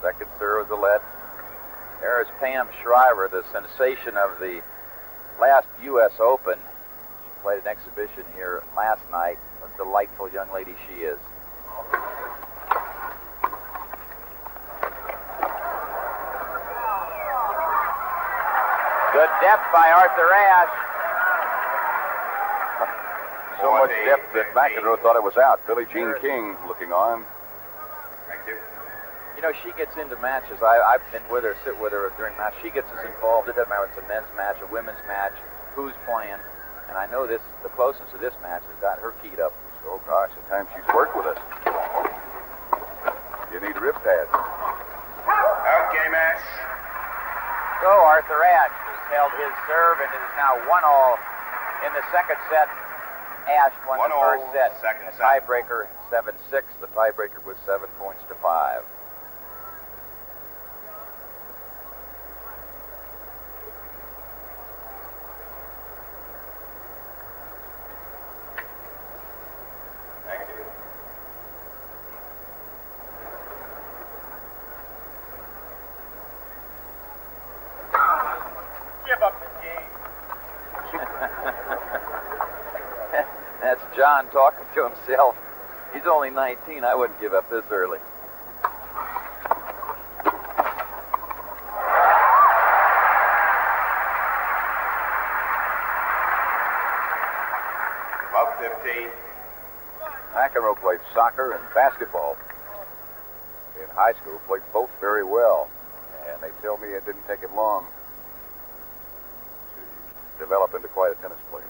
Second serve was a lead. There's Pam Shriver, the sensation of the last U.S. Open. She played an exhibition here last night. What a delightful young lady she is. Good depth by Arthur Ashe. So much depth that McEnroe thought it was out. Billie Jean King looking on. Thank you. You know, she gets into matches. I've been with her, sit with her during match. She gets us involved. It doesn't matter if it's a men's match, a women's match, who's playing. And I know this, the closeness of this match has got her keyed up. Oh, gosh, the time she's worked with us. You need rib pads. Out game, Ashe. So Arthur Ashe has held his serve, and it is now 1-all in the second set. Ashe won the 1-all, first set. second A set. tiebreaker 7-6. The tiebreaker was 7 points to 5. Thank you. Give up the game. That's John talking to himself. He's only 19. I wouldn't give up this early. Above 15. McEnroe played soccer and basketball in high school, played both very well. And they tell me it didn't take him long to develop into quite a tennis player.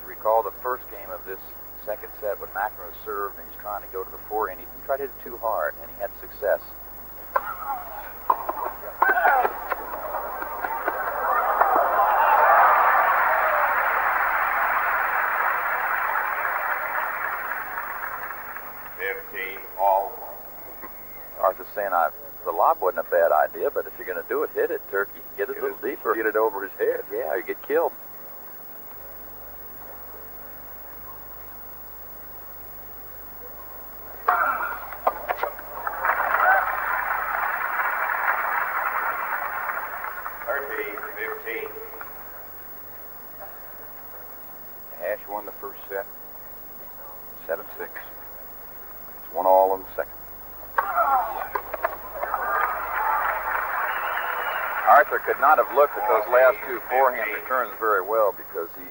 Recall the first game of this second set when McEnroe served and he's trying to go to the forehand. He tried to hit it too hard, and he had success. Arthur's saying the lob wasn't a bad idea, but if you're going to do it, hit it, Turkey. Get it a little deeper. Get it over his head. Yeah, or you get killed. 30-15. Ashe won the first set, 7-6. It's 1-all in the second. Arthur could not have looked at those last two forehand returns very well because he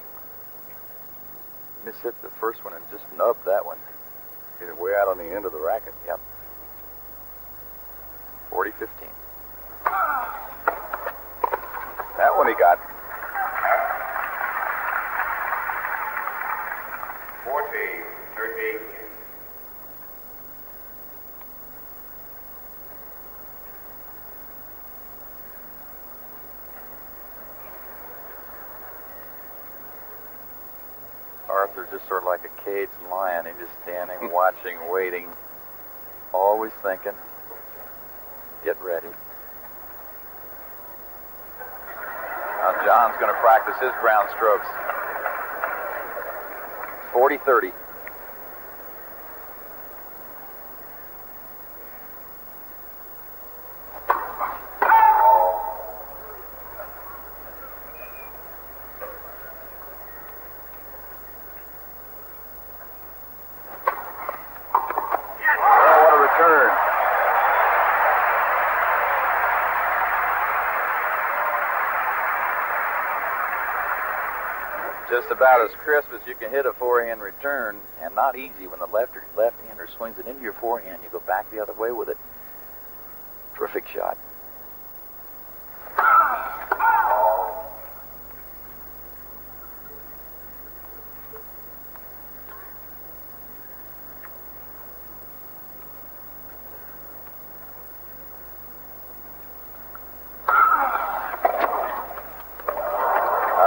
mishit the first one and just nubbed that one. Hit it way out on the end of the racket. Yep. 40-15. That one he got. 40-13. Arthur just sort of like a caged lion. He's just standing, watching, waiting, always thinking, get ready. Now John's going to practice his ground strokes. 40-30. Just about as crisp as you can hit a forehand return, and not easy when the left-hander swings it into your forehand. You go back the other way with it. Terrific shot.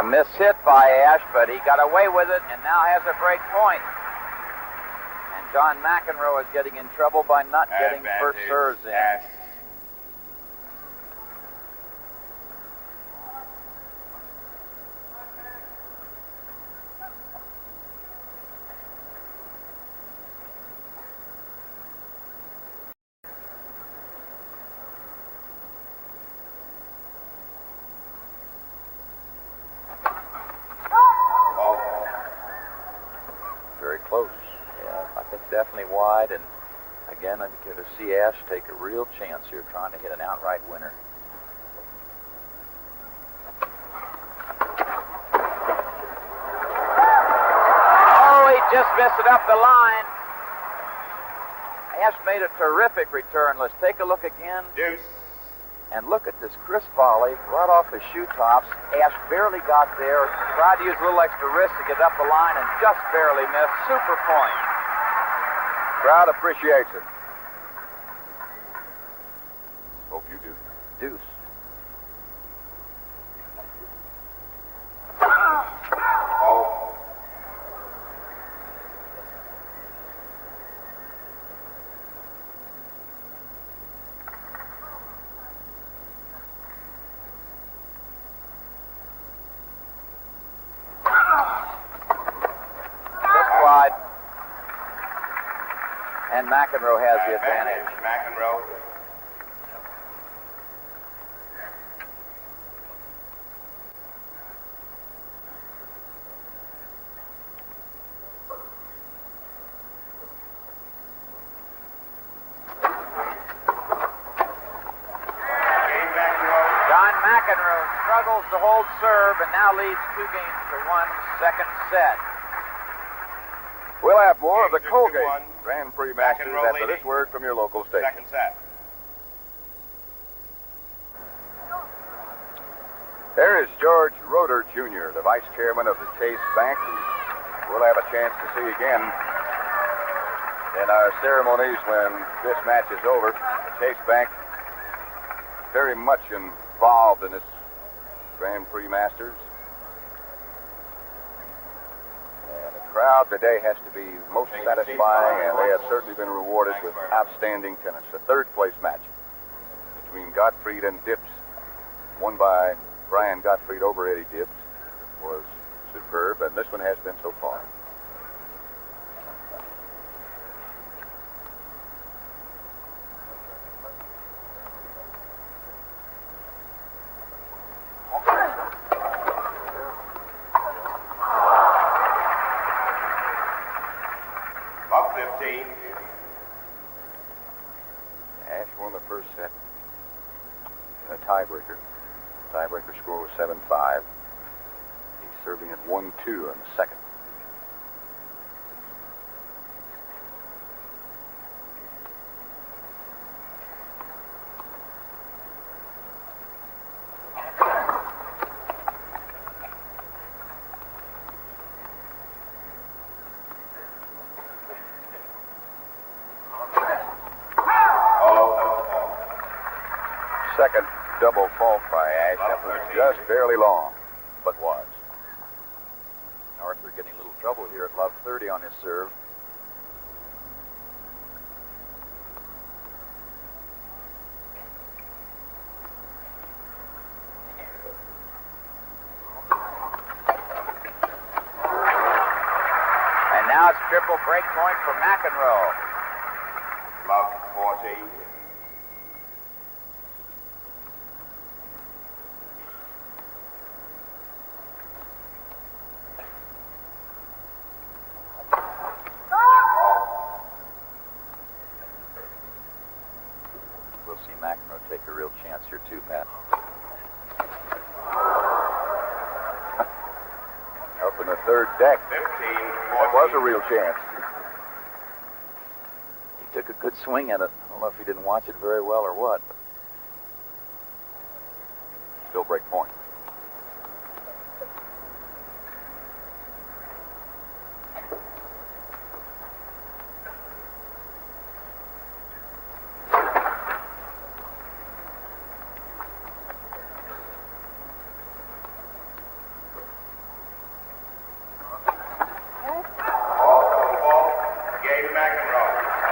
Mishit by Ashe, but he got away with it and now has a break point. And John McEnroe is getting in trouble by not getting first serves in. Ashe. Definitely wide, and again, I'm going to see Ashe take a real chance here trying to hit an outright winner. Oh, he just missed it up the line. Ashe made a terrific return. Let's take a look again. Deuce. And look at this crisp volley right off the shoe tops. Ashe barely got there, tried to use a little extra wrist to get up the line, and just barely missed. Super point. Crowd appreciates it. Hope you do. Deuce. Oh. Just wide. And McEnroe has the advantage. McEnroe. John McEnroe struggles to hold serve and now leads 2-1 second set. We'll have more of the 2-1. Colgate Gran Prix Masters McEnroe after this leading. word from your local station. Second set. There is George Roeder, Jr., the vice chairman of the Chase Bank, who we'll have a chance to see again in our ceremonies when this match is over. The Chase Bank very much involved in this Gran Prix Masters. And the crowd today has to be most satisfying, and they have certainly been rewarded with outstanding tennis. A third-place match between Gottfried and Dips, won by Brian Gottfried over Eddie Dips, was superb, and this one has been so far. Tiebreaker score was 7-5. He's serving at 1-2 in the second. Second double fault by Ashe. That was just barely long, but was. Arthur getting a little trouble here at love 30 on his serve. And now it's triple break point for McEnroe. Love 40. We'll see McEnroe take a real chance here too, Pat. Up in the third deck. 15. That was a real chance. He took a good swing at it. I don't know if he didn't watch it very well or what. Still break point.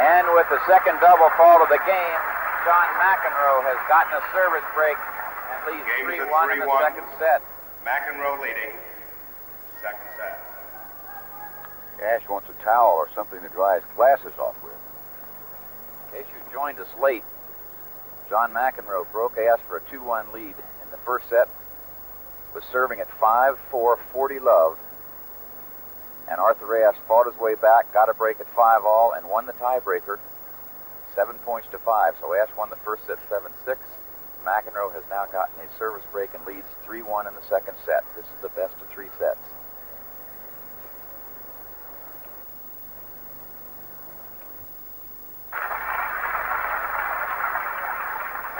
And with the second double fault of the game, John McEnroe has gotten a service break and leads Game's 3-1 in the 3-1. second set. McEnroe leading. Second set. Ashe wants a towel or something to dry his glasses off with. In case you joined us late, John McEnroe broke Ashe for a 2-1 lead in the first set, was serving at 5-4, 40 love, and Arthur Ashe fought his way back, got a break at 5-all, and won the tiebreaker, 7 points to 5. So Ashe won the first set 7-6. McEnroe has now gotten a service break and leads 3-1 in the second set. This is the best of 3 sets.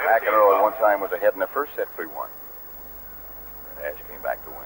McEnroe at one time was ahead in the first set 3-1. And Ashe came back to win.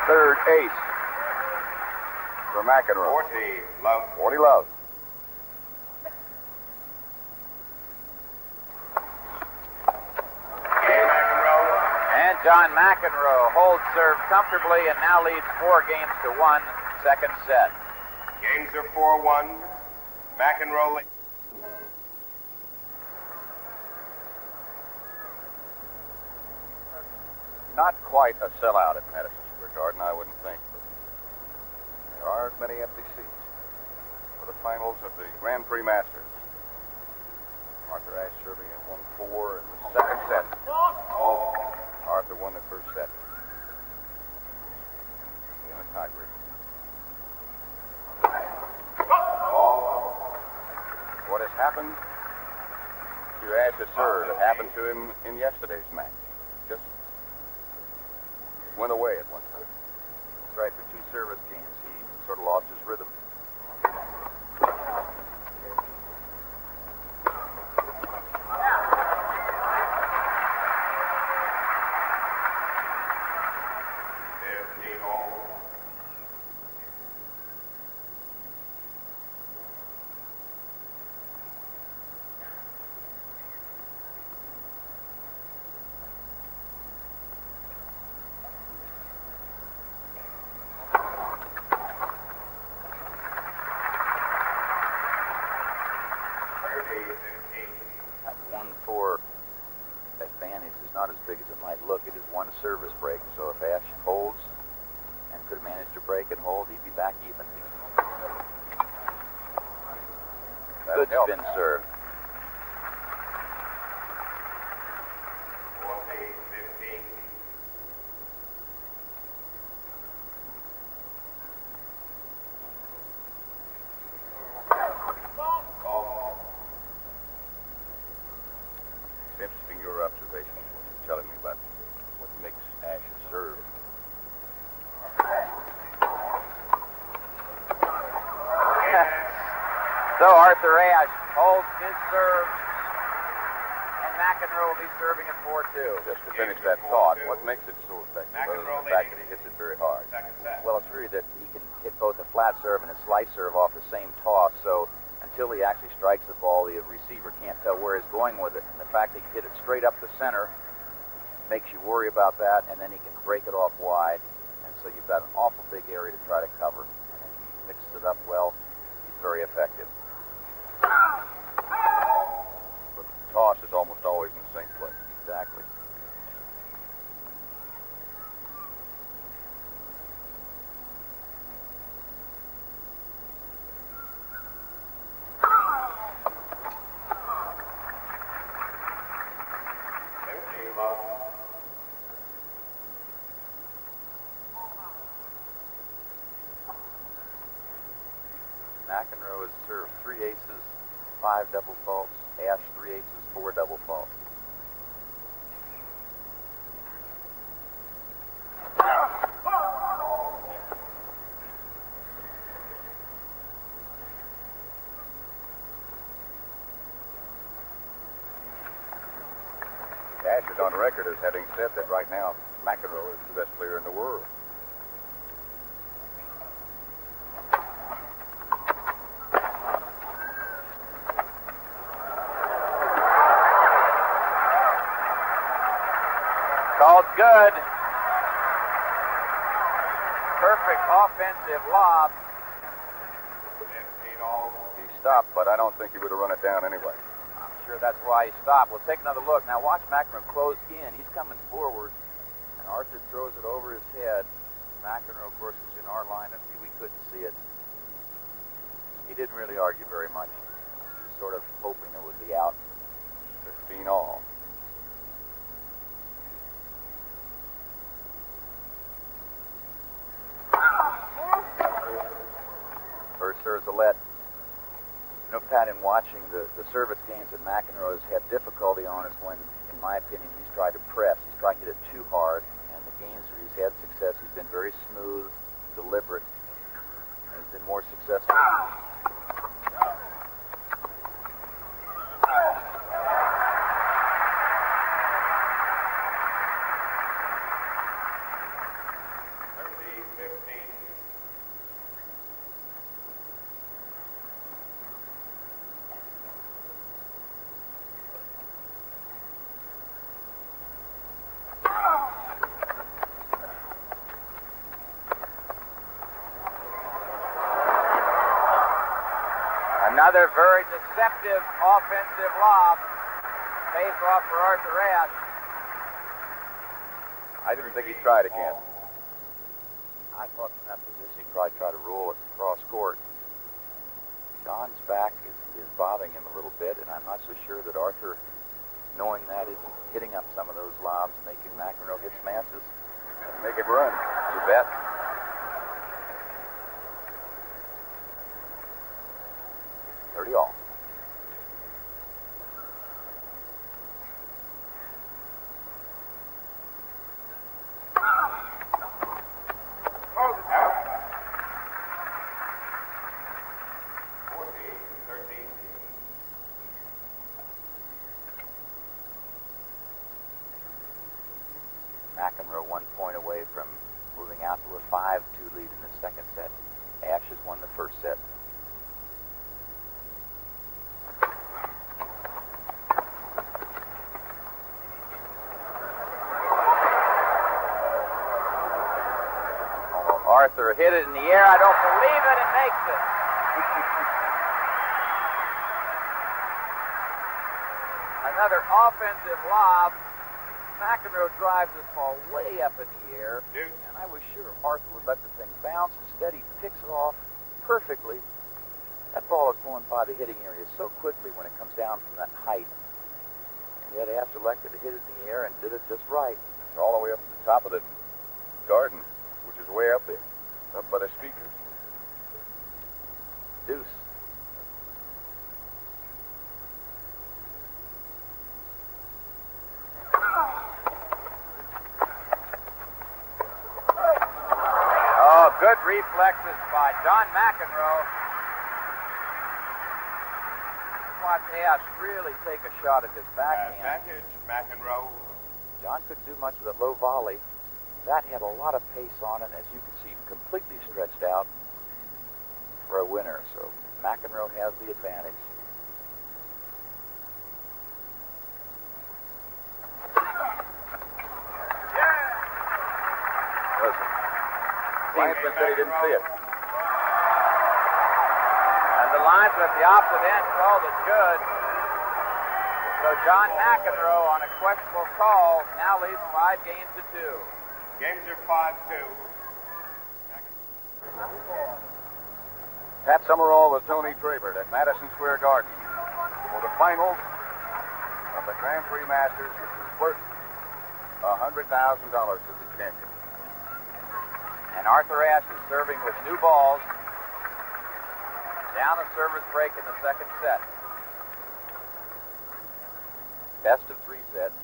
Third ace for McEnroe. 40 love. 40 love. And John McEnroe holds serve comfortably and now leads 4 games to 1, second set. Games are 4-1. McEnroe leads. Not quite a sellout at Madison Square Garden, I wouldn't think. But there aren't many empty seats for the finals of the Gran Prix Masters. Arthur Ashe serving at 1-4 in the second set. Arthur won the first set. In a tiebreaker. What has happened to Ashe's serve that happened to him in yesterday's match? Just went away at one time. That's right, for 2 service games, he sort of lost his rhythm. service break. So if Ashe holds and could manage to break and hold, he'd be back even. Good spin serve. 14-15. It's interesting your observation, what you're telling me about what makes Ashe serve. So Arthur Ashe holds his serve, and McEnroe will be serving at 4-2. Just to finish that thought, what makes it so effective other than McEnroe the fact that leading he hits it very hard? Second set. Well, it's really that he can hit both a flat serve and a slice serve off the same toss, so until he actually strikes the ball, the receiver can't tell where he's going with it. And the fact that he hit it straight up the center makes you worry about that, and then he can break it off wide, and so you've got an awful big area to try to cover. And if he mixes it up well, he's very effective. But the toss is almost always in the same place. Exactly. McEnroe has served 3 aces, 5 double faults. Ashe 3 aces, 4 double faults. Ashe is on record as having said that right now McEnroe is the best player in the world. Called good. Perfect offensive lob. 15 all. He stopped, but I don't think he would have run it down anyway. I'm sure that's why he stopped. We'll take another look. Now watch McEnroe close in. He's coming forward, and Arthur throws it over his head. McEnroe, of course, is in our line, and we couldn't see it. He didn't really argue very much. He was sort of hoping it would be out. 15 all. First serve's a let. You know, Pat, in watching the service games that McEnroe has had difficulty on is when, in my opinion, he's tried to press. He's tried to hit it too hard, and the games where he's had success, he's been very smooth, deliberate, and he's been more successful. Another very deceptive offensive lob. Face off for Arthur Ashe. I didn't think he tried again. I thought from that position he'd probably try to roll it cross court. John's back is bothering him a little bit, and I'm not so sure that Arthur, knowing that, is hitting up some of those lobs, making McEnroe hit smashes. Make it run. You bet. All. Hold it out. 14-13. McEnroe 1 point away from moving out to a 5-2 lead in the second set. Ashe has won the first set. Arthur hit it in the air. I don't believe it. It makes it. Another offensive lob. McEnroe drives this ball way up in the air, Deuce. and I was sure Arthur would let the thing bounce. Instead, he picks it off perfectly. That ball is going by the hitting area so quickly when it comes down from that height. And yet Ashe elected to hit it in the air and did it just right. All the way up to the top of the garden, which is way up there, up by the speakers. Deuce. Oh, good reflexes by John McEnroe. Watch Ashe really take a shot at this backhand. Advantage, McEnroe. John couldn't do much with a low volley. That had a lot of pace on it, as you can see, completely stretched out for a winner. So McEnroe has the advantage. Listen, Linesman said he didn't see it. And the linesman at the opposite end called it good. So John McEnroe, on a questionable call, now leads 5 games to 2. Games are 5-2. Pat Summerall with Tony Trabert at Madison Square Garden for the finals of the Gran Prix Masters, which is worth $100,000 to the champion. And Arthur Ashe is serving with new balls. Down a service break in the second set. Best of 3 sets.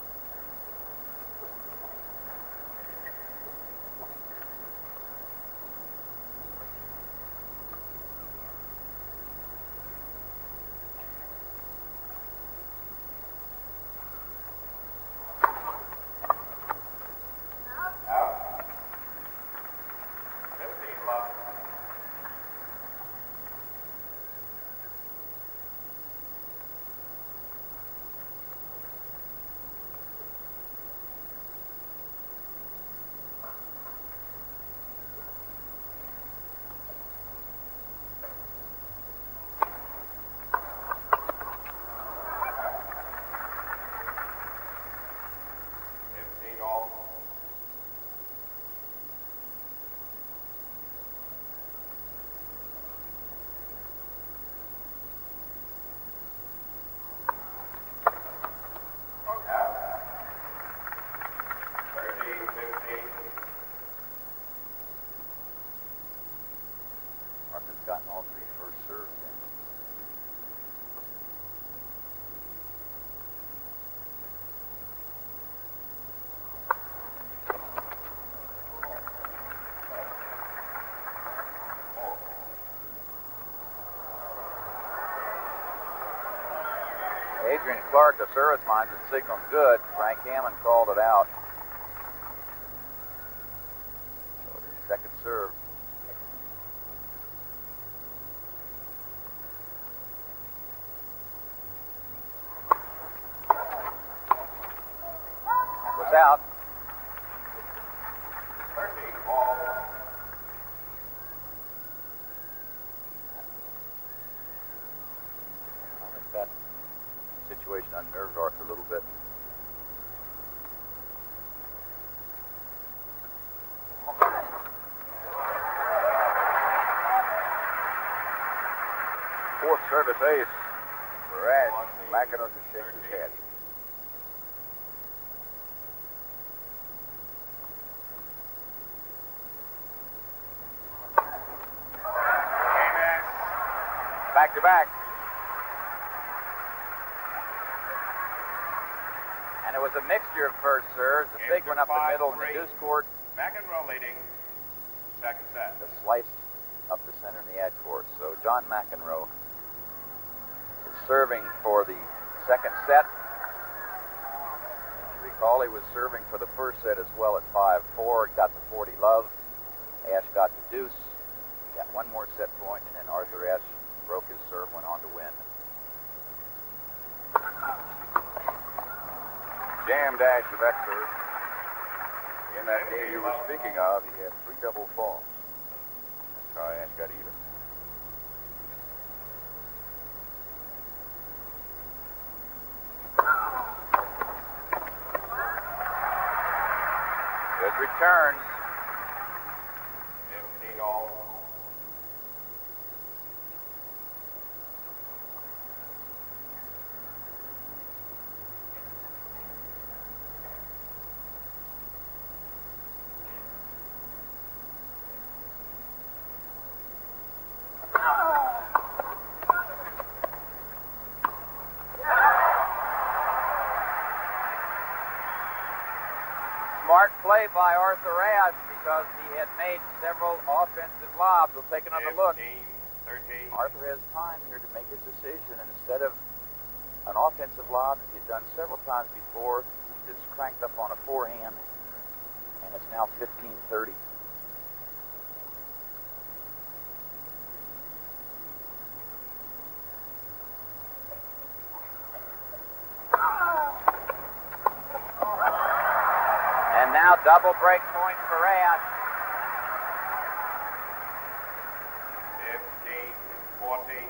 Arthur's gotten all 3 first serves in. Adrian Clark, the service linesman, signaled good. Frank Hammond called it out. So it is second serve. That was out. I think that situation unnerved Arthur a little bit. Fourth service ace for Ashe. McEnroe just shakes his head. Back to back. And it was a mixture of first serves. The big one up the middle in the deuce court. McEnroe leading second set. The slice up the center in the ad court. So John McEnroe is serving for the second set. As you recall, he was serving for the first set as well at 5-4. He got the 40 love. Ashe got the deuce. He got one more set point, and then Arthur Ashe broke his serve, went on to win. Jammed Ashe with that serve. In that game you were speaking of, he had 3 double falls. That's how Ashe got even. Good return. 15 all. Smart play by Arthur Ashe because he had made several offensive lobs. We'll take another look. 15, 13. Arthur has time here to make his decision, and instead of an offensive lob that he'd done several times before, is cranked up on a forehand, and it's now 15-30. And now double break point for Ashe. 15-14.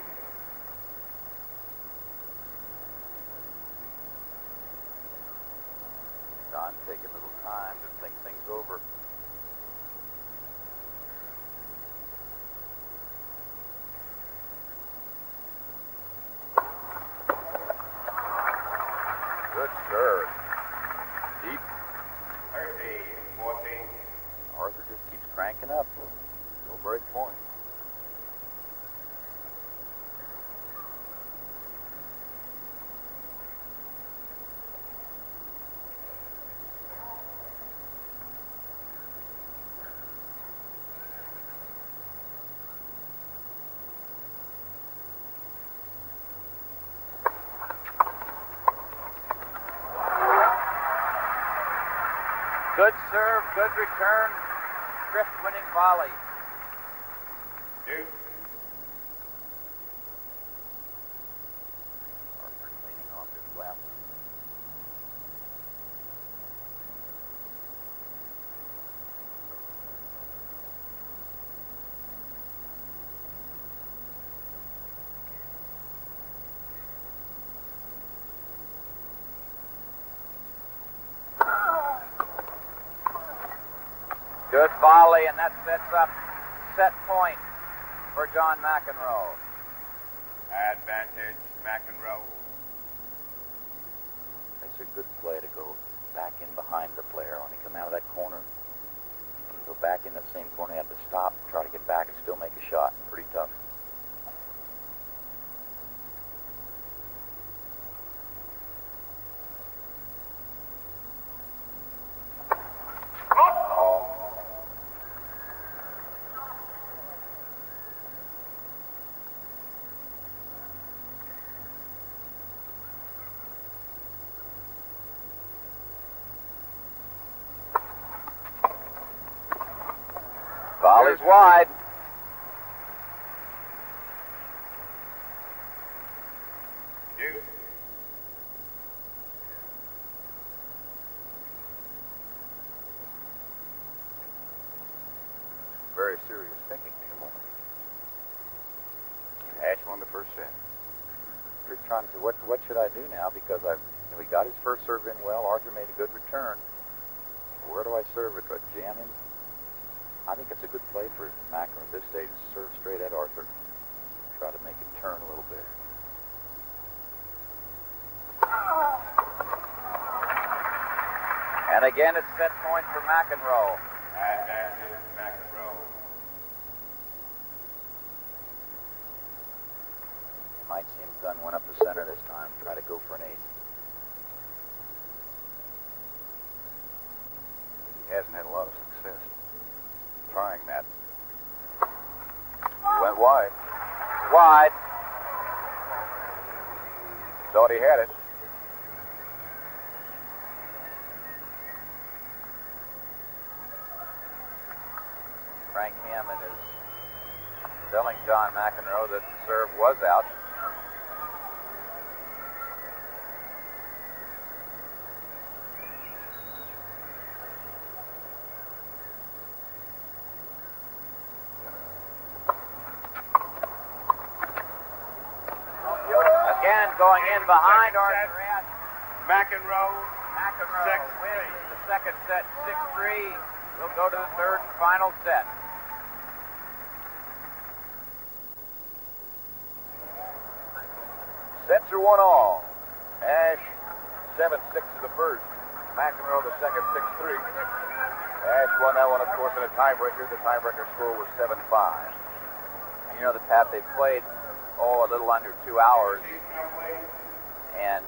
John taking a little time to think things over. Good serve. Deep. 13-14. Arthur just keeps cranking up. No break point. Good serve, good return, drift-winning volley. Deuce. Arthur cleaning off his glasses. Good volley, and that sets up set point for John McEnroe. Advantage, McEnroe. It's a good play to go back in behind the player. When he come out of that corner, he can go back in that same corner. He have to stop, try to get back, and still make a shot. Pretty tough. Volley's wide. Deuce. Very serious thinking at the moment. Ashe won the first set. You're trying to say, what should I do now? Because we got his first serve in well. Arthur made a good return. Where do I serve it? Do I jam him? I think it's a good play for McEnroe at this stage to serve straight at Arthur. Try to make it turn a little bit. And again, it's set point for McEnroe. Advantage, McEnroe. Might seem gun went up the center this time. Try to go for an ace. He hasn't had a lot of success trying that. He went wide. Wide. Thought he had it. Frank Hammond is telling John McEnroe that the serve was out. Again, going in behind Arthur Ashe. McEnroe. McEnroe wins the second set 6-3. We'll go to the third and final set. Sets are 1-all. Ashe 7-6 to the first. McEnroe the second 6-3. Ashe won that one, of course, in a tiebreaker. The tiebreaker score was 7-5. You know, the Pat, they've played, a little under 2 hours, and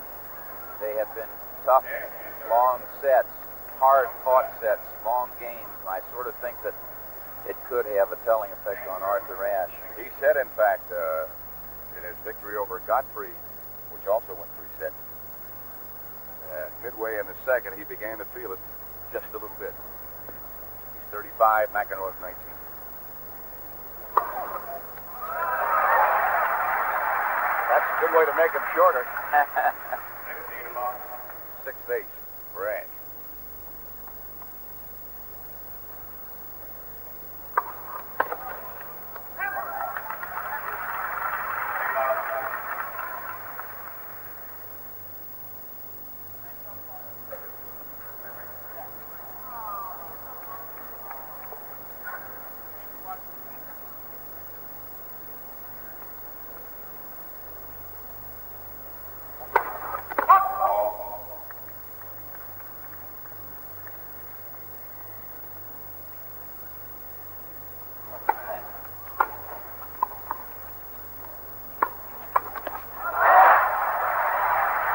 they have been tough, long sets, hard-fought sets, long games. And I sort of think that it could have a telling effect on Arthur Ashe. He said, in fact, in his victory over Godfrey, which also went 3 sets, midway in the second, he began to feel it just a little bit. He's 35, McEnroe is 19. That's a good way to make him shorter. 6th ace for Ashe.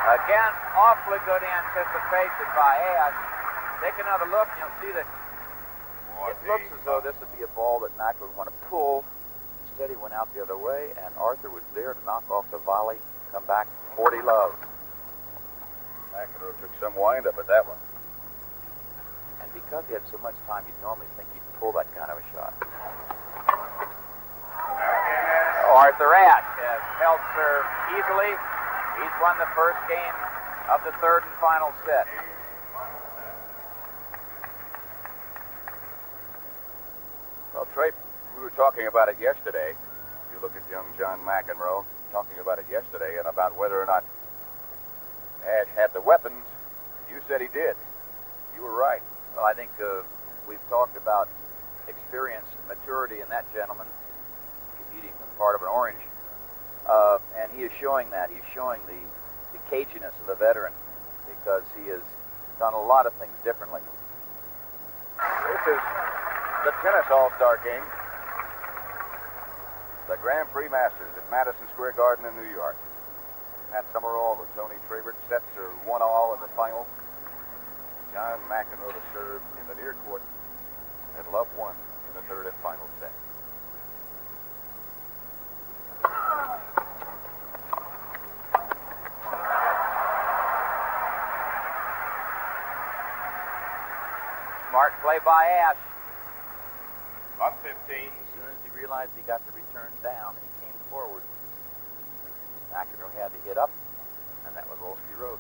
Again, awfully good anticipation by Ashe. Take another look, and you'll see that it looks as though this would be a ball that Mac would want to pull. Instead, he went out the other way, and Arthur was there to knock off the volley, come back 40 love. McEnroe took some wind-up at that one. And because he had so much time, you'd normally think he'd pull that kind of a shot. Arthur Ashe has held serve easily. He's won the first game of the third and final set. Well, Trey, we were talking about it yesterday. You look at young John McEnroe, talking about it yesterday, and about whether or not Ashe had the weapons. You said he did. You were right. Well, I think we've talked about experience and maturity in that gentleman. He's eating part of an orange. And he is showing that. He's showing the caginess of a veteran because he has done a lot of things differently. This is the tennis all-star game. The Gran Prix Masters at Madison Square Garden in New York. Pat Summerall and Tony Trabert. Sets are 1-all in the final. John McEnroe to serve in the near court. And Love won in the third and final set. Smart play by Ashe. Up 15. As soon as he realized he got the return down, he came forward. McEnroe had to hit up, and that was all she wrote.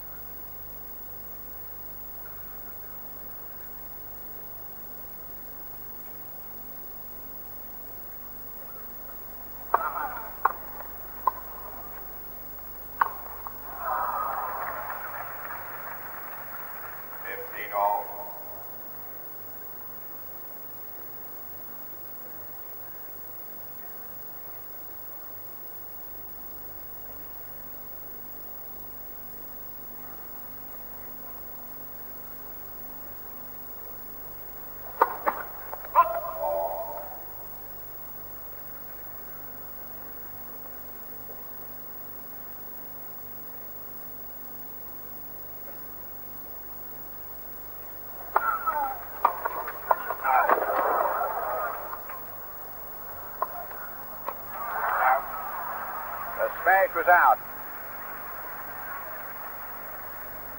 Smash was out.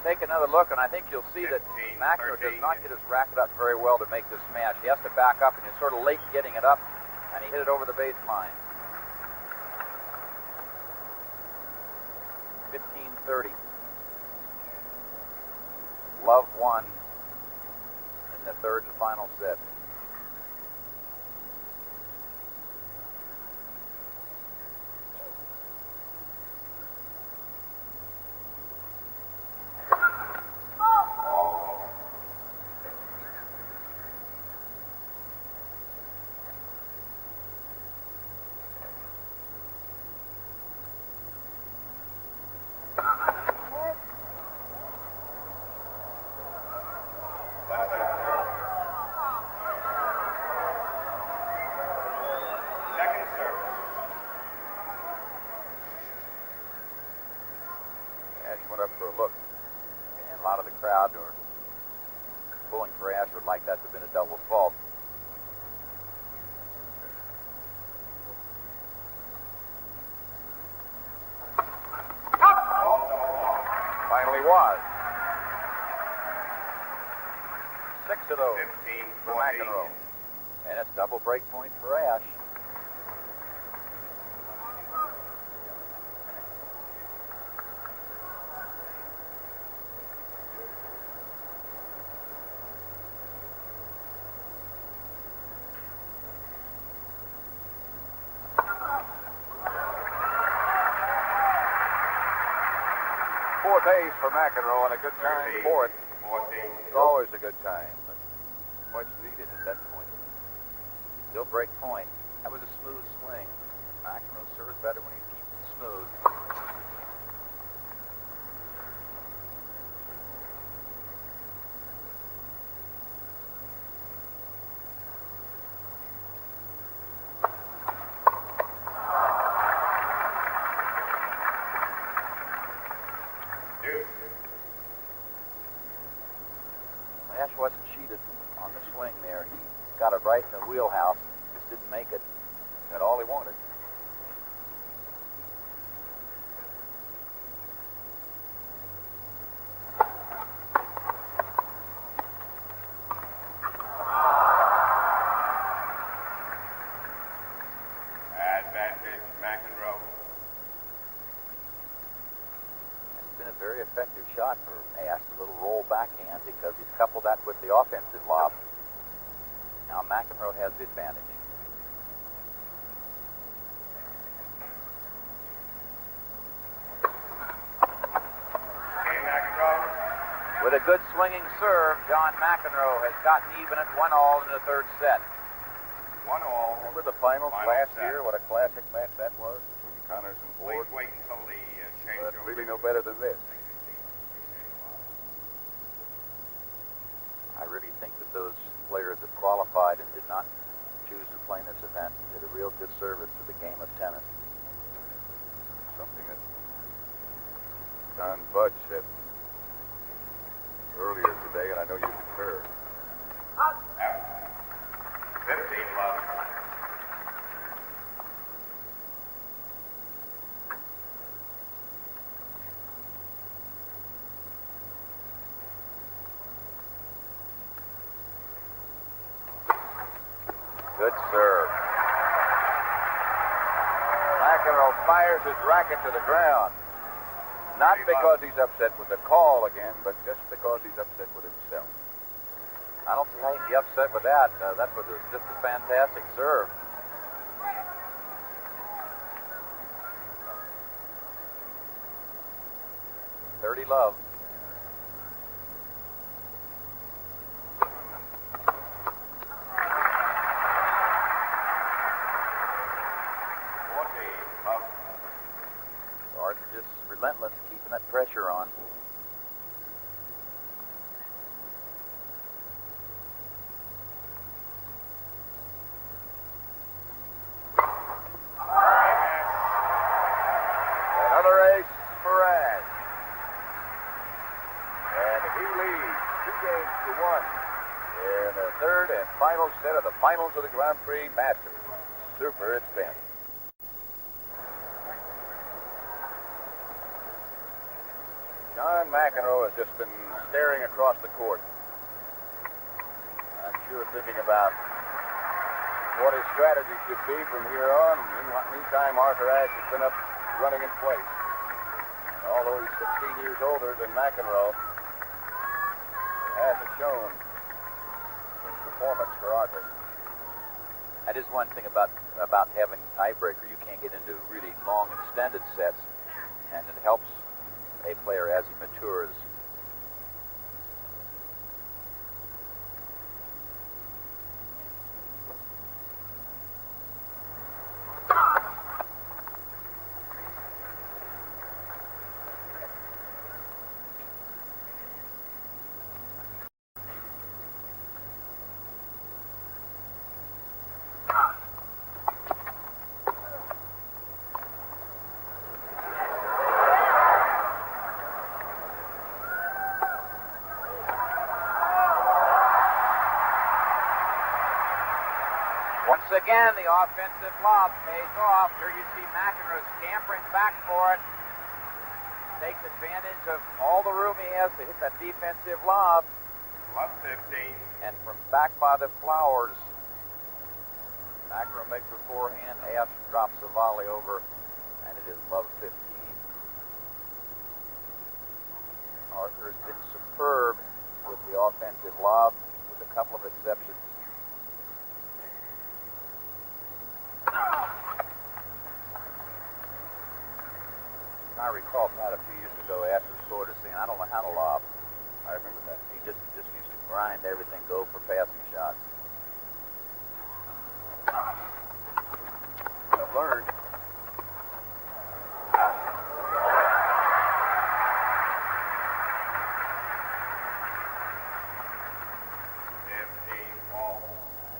Take another look, and I think you'll see that McEnroe does not get his racket up very well to make this smash. He has to back up, and he's sort of late getting it up, and he hit it over the baseline. 15-30. Love won in the third and final set. Ashe would like that to have been a double fault. Finally was. 6 of those 15, for 14. McEnroe. And it's double break point for Ashe. Fourth ace for McEnroe and a good time 13, fourth. 14. It's always a good time, but much needed at that point. Still break point. That was a smooth swing. McEnroe serves better when he keeps it smooth. Ashe wasn't cheated on the swing there. He got it right in the wheelhouse, just didn't make it. Got all he wanted. Advantage, McEnroe. It's been a very effective shot for Ashe, a little roll backhand, because he's coupled that with the offensive lob. Now McEnroe has the advantage. Okay, McEnroe. With a good swinging serve, John McEnroe has gotten even at 1-all in the third set. 1-all. Remember the finals Final last set. year? What a classic match that was between Connors and Please Ford. wait until the change But really no better than this. I really think that those players that qualified and did not choose to play in this event did a real good service to the game of tennis. Something that Don Budge said earlier today, and I know you concur. 15 love. Good serve. McEnroe fires his racket to the ground. Not because he's upset with the call again, but just because he's upset with himself. I don't see how you can be upset with that. That was just a fantastic serve. Love. Arthur just relentless, keeping that pressure on. Another ace for Ashe. And he leads 2-1 in the third and final set of the finals of the Gran Prix Masters. Super it's been. John McEnroe has just been staring across the court. I'm sure thinking about what his strategy should be from here on. Meantime, Arthur Ashe has been up running in place. Although he's 16 years older than McEnroe, it hasn't shown in performance for Arthur. That is one thing about having a tiebreaker. You can't get into really long, extended sets, and it helps a player as he matures. Once again, the offensive lob pays off. Here you see McEnroe scampering back for it. Takes advantage of all the room he has to hit that defensive lob. Love 15. And from back by the flowers, McEnroe makes a forehand. Ashe drops a volley over, and it is love 15. Arthur's been superb with the offensive lob, with a couple of exceptions. I recall about a few years ago, Ashe was sort of saying, I don't know how to lob. I remember that. He just used to grind everything, go for passing shots. I've learned.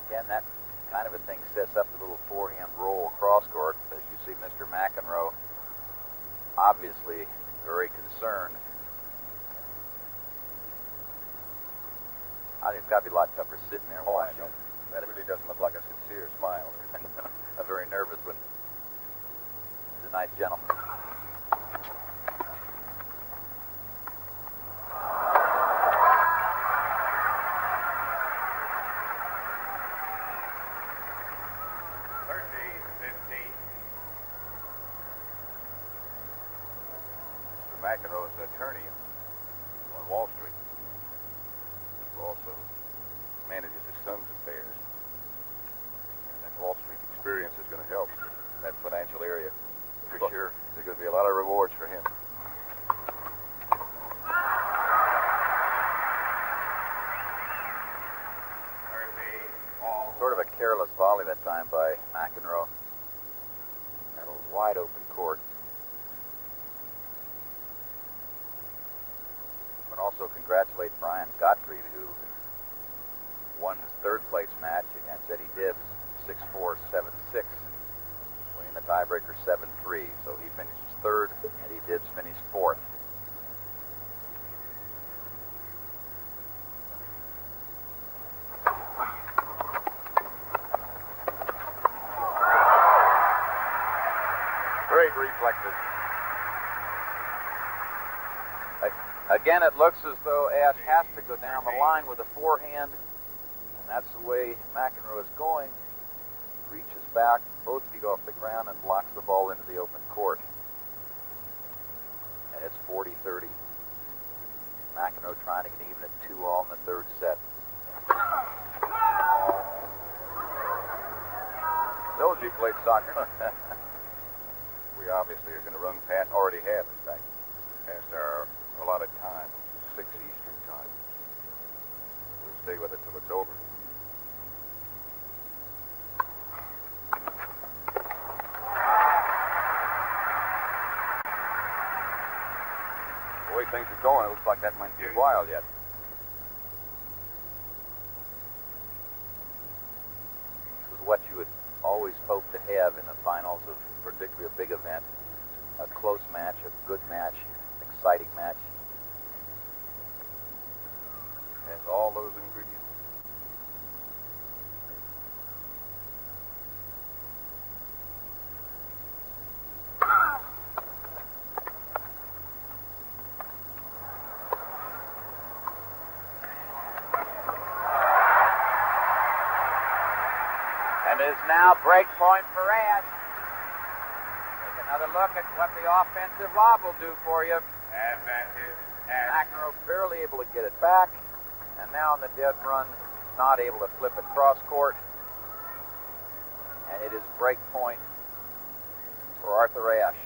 Again, that kind of a thing sets up the little forehand roll across court. As you see Mr. McEnroe obviously very concerned. I think it's got to be a lot tougher sitting there watching. That really doesn't look like a sincere smile. A very nervous one. He's a nice gentleman. McEnroe is an attorney on Wall Street, who also manages his son's affairs. And that Wall Street experience is going to help in that financial area. For sure, there's going to be a lot of rewards for him. Sort of a careless volley that time by McEnroe. Had a wide open court. Also congratulate Brian Gottfried, who won his third place match against Eddie Dibbs, 6-4, 7-6, winning the tiebreaker 7-3. So he finishes third, Eddie Dibbs finished fourth. Great reflexes. Again, it looks as though Ashe has to go down the line with a forehand, and that's the way McEnroe is going. Reaches back, both feet off the ground, and blocks the ball into the open court. And it's 40-30. McEnroe trying to get even at 2-all in the third set. Those you played soccer. We obviously are going to run past, already have, in fact, past our allotted time, 6 Eastern time. We'll stay with it till it's over. The way things are going, it looks like that might be a while yet. This is what you would always hope to have in the finals of particularly a big event. A close match, a good match, exciting match. Has all those ingredients. And it is now break point for Ashe. Take another look at what the offensive lob will do for you. Advantage. McEnroe barely able to get it back. And now on the dead run, not able to flip it cross court. And it is break point for Arthur Ashe.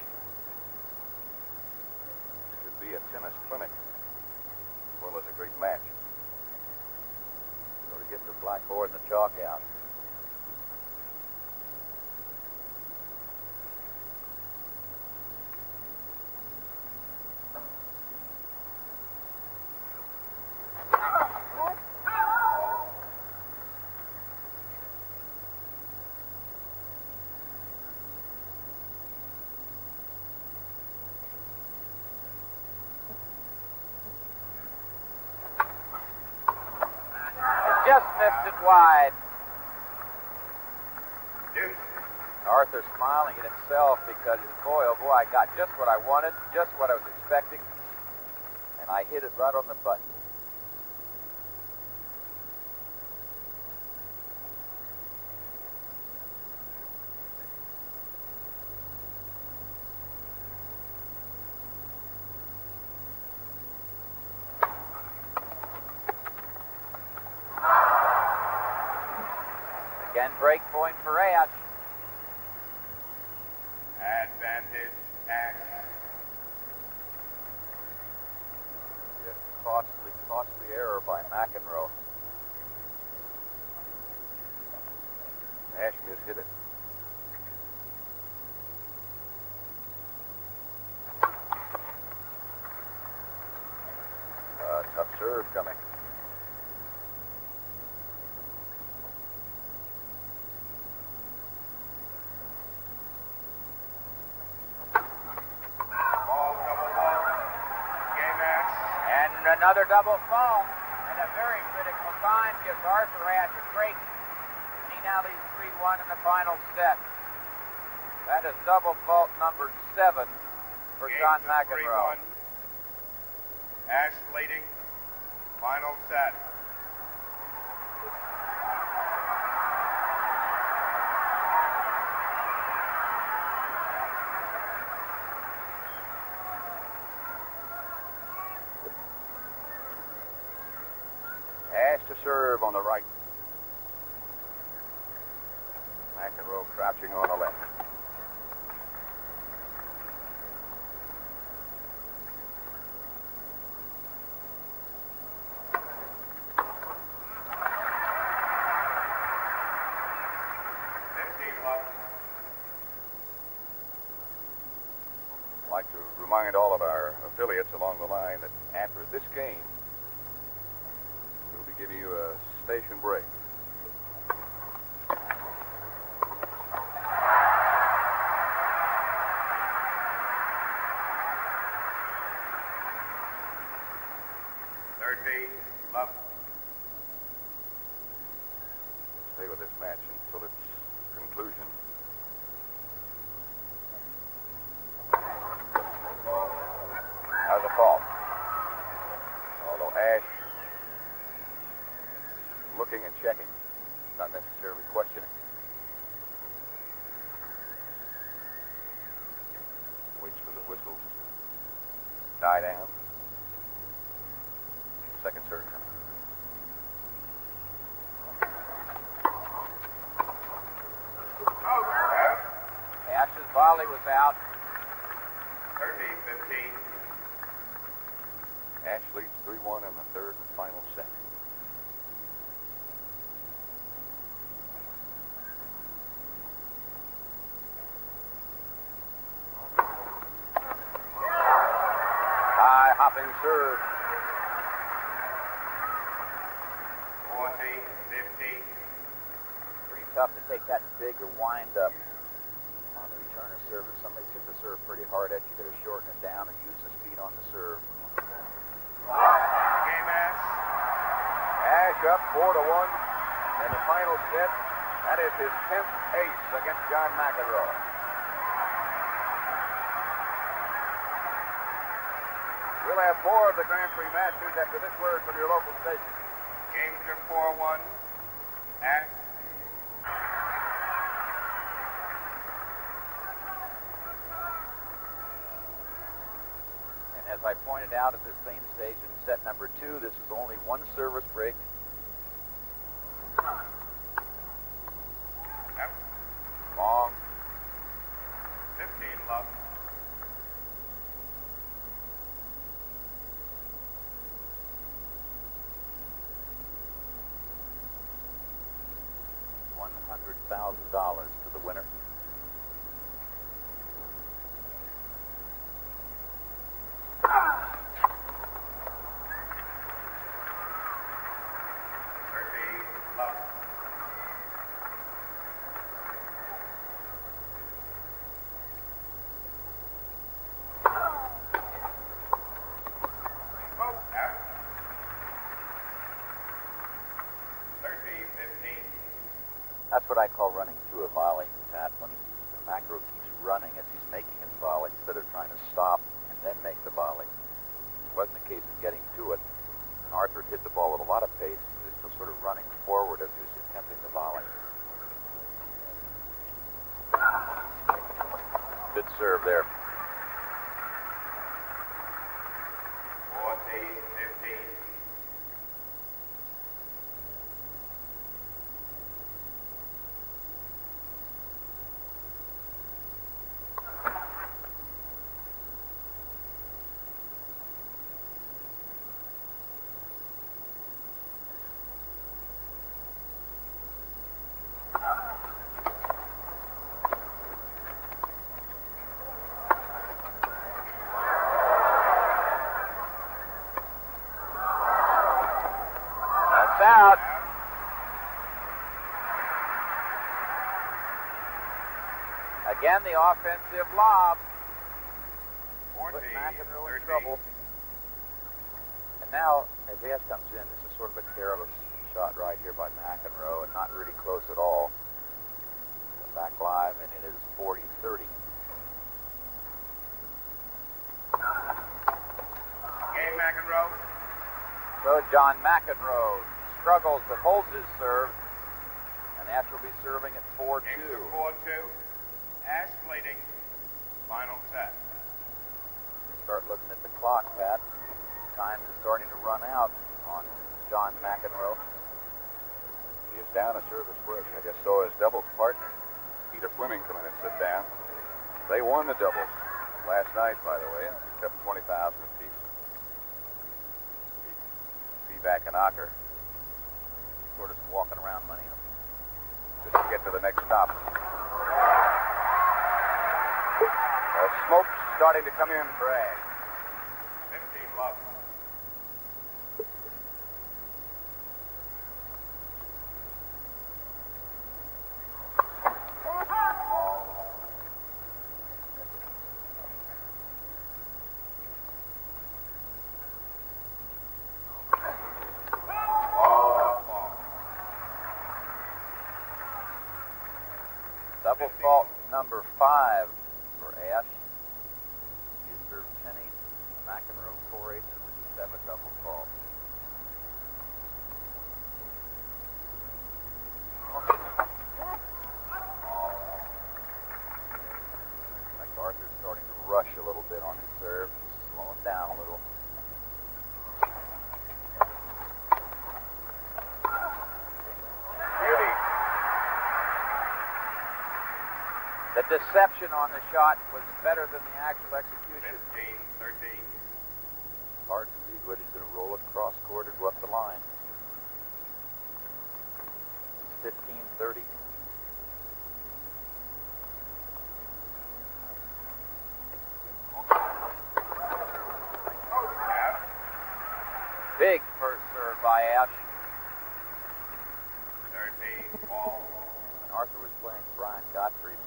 This could be a tennis clinic, as well as a great match. So to get the blackboard and the chalk out. Just missed it wide. Arthur smiling at himself because he said, boy, oh boy, I got just what I wanted, just what I was expecting, and I hit it right on the button. Again, break point for Ashe. Advantage, Ashe. Yes, costly error by McEnroe. Ashe mishit it. Tough serve coming. Another double fault at a very critical time gives Arthur Ashe a break. He now leads 3-1 in the final set. That is double fault number 7 for John McEnroe. 3-1. Ashe leading. Final set. Ashe to serve on the right. McEnroe crouching on the left. I'd like to remind all of our affiliates along the line that after this game, we'll be giving you a station break. Love. Stay with this match until its conclusion. How's a fault? Although Ashe looking and checking, not necessarily questioning. Waits for the whistle to die down. Second serve coming. Ashe's volley was out. 13-15. Ashe leads 3-1 in the third and final set. High hopping serve. 14-15. Pretty tough to take that big a wind up on the return of serve. If somebody hit the serve pretty hard at you, you got to shorten it down and use the speed on the serve. Game Ashe. Ashe up 4-1 in the final set. That is his 10th ace against John McEnroe. We'll have more of the Gran Prix Masters after this word from your local station. Games are 4-1. Ashe. And as I pointed out at this same stage in set number 2, this is only one service break. Yep. Long. 15 love. $100,000 to the winner. That's what I call running through a volley, Pat, when McEnroe keeps running as he's making his volley instead of trying to stop and then make the volley. It wasn't a case of getting to it. And Arthur hit the ball with a lot of pace. He was just sort of running forward as he was attempting the volley. Good serve there. 14-15. Out. Again, the offensive lob. Put McEnroe in trouble. And now, as Ashe comes in, this is sort of a careless shot right here by McEnroe, and not really close at all. Come back live, and it is 40-30. Game McEnroe. So John McEnroe struggles but holds his serve, and Ashe will be serving at 4-2. Game to 4-2. Ashe leading. Final set. Start looking at the clock, Pat. Time is starting to run out on John McEnroe. He is down a service break. I guess so his doubles partner, Peter Fleming, come in and sit down. They won the doubles last night, by the way, and kept 20,000 apiece. Back in Ocker. Sort of walking around money. Just to get to the next stop. Smoke's starting to come in for Ashe. 15 love. Double fault number 5 for Ashe. He has served 10-8, McEnroe 4-8, and 7 double fault. Like Arthur's starting to rush a little bit on his serve, slow him down a little. The deception on the shot was better than the actual execution. 15-13. Hard to read whether he's going to roll it cross court or go up the line. It's 15-30. Big first serve by Ashe. 13 ball. When Arthur was playing Brian Gottfried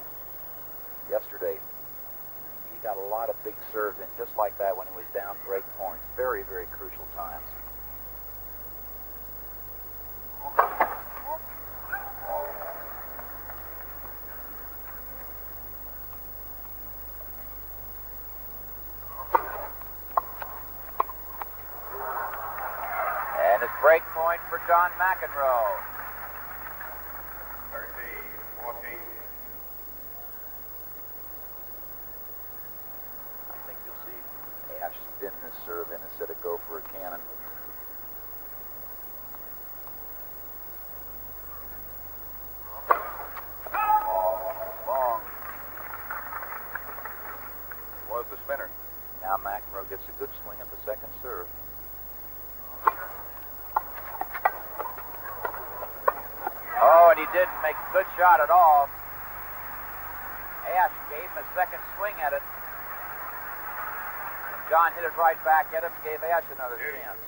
yesterday, he got a lot of big serves in just like that when he was down break points. Very, very crucial times. And it's break point for John McEnroe. 13-14. Ashe spin this serve in instead of go for a cannon. Long. Was the spinner. Now McEnroe gets a good swing at the second serve. Oh, and he didn't make a good shot at all. Ashe gave him a second swing at it. John hit it right back at him, gave Ashe another chance.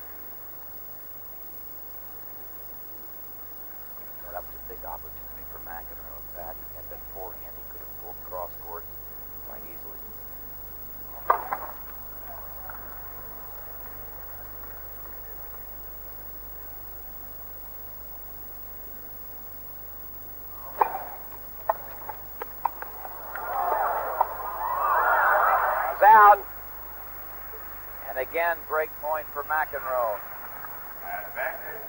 Well, that was a big opportunity for McEnroe. Pat, he had that forehand. He could have pulled cross court quite easily. out. And again, break point for McEnroe.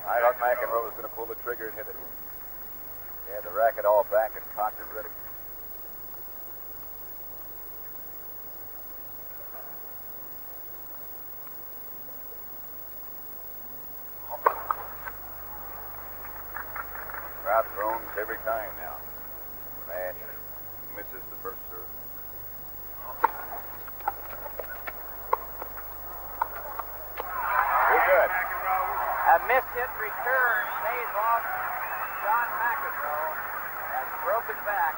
I thought McEnroe was going to pull the trigger and hit it. He had the racket all back and cocked and ready. Crowd groans every time now. Ashe misses the first serve. Very good. A missed hit return pays off. John McEnroe has broken back.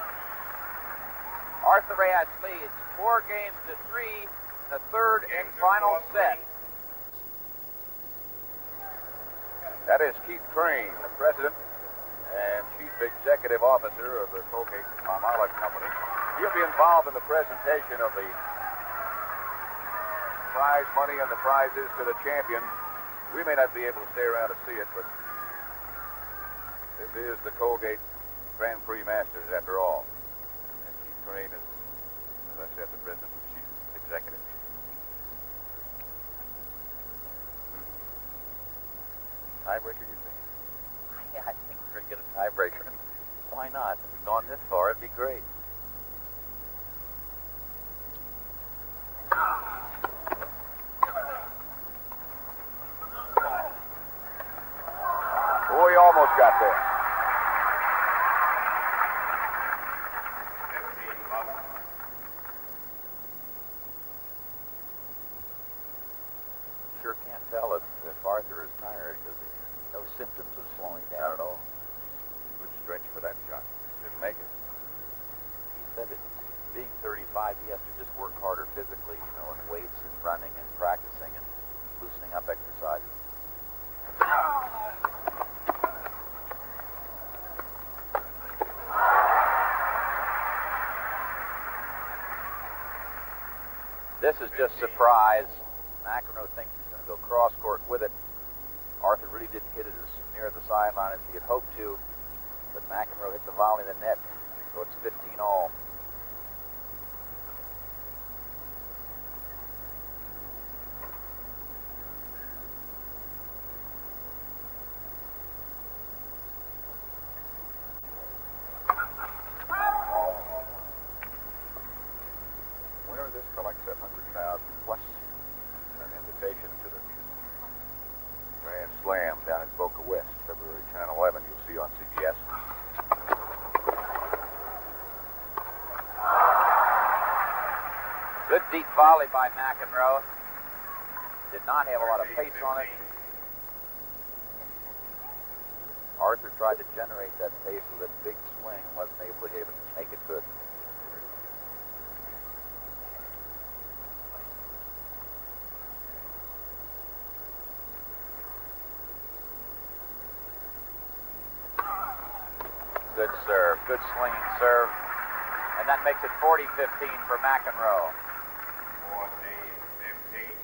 Arthur Ashe leads 4-3 in the third and final set. That is Keith Crane, the president and chief executive officer of the Colgate-Palmolive Company. He'll be involved in the presentation of the prize money and the prizes to the champion. We may not be able to stay around to see it, but this is the Colgate Gran Prix Masters after all. And Keith Crane is, as I said, the president and chief executive. Tiebreaker, you think? Yeah, I think we're going to get a tiebreaker. Why not? If we've gone this far, it'd be great. Oh, he almost got there. 15 love. Sure can't tell if Arthur is tired because there's no symptoms of slowing down. Not at all. Good stretch for that shot. Didn't make it. He said that being 35, he has to just work harder physically, you know, in weights and running and practicing and loosening up exercises. This is just surprise. McEnroe thinks he's going to go cross court with it. Arthur really didn't hit it as near the sideline as he had hoped to, but McEnroe hit the volley in the net, so it's 15-all. Winner of this collects $100,000 plus an invitation to the Grand Slam down in Boca West, February 10 and 11. You'll see on CBS. Good deep volley by McEnroe. Did not have a lot of pace on it. Arthur tried to generate that pace with a big swing and wasn't able to make it good. Good serve, good swinging serve. And that makes it 40-15 for McEnroe. 14-15.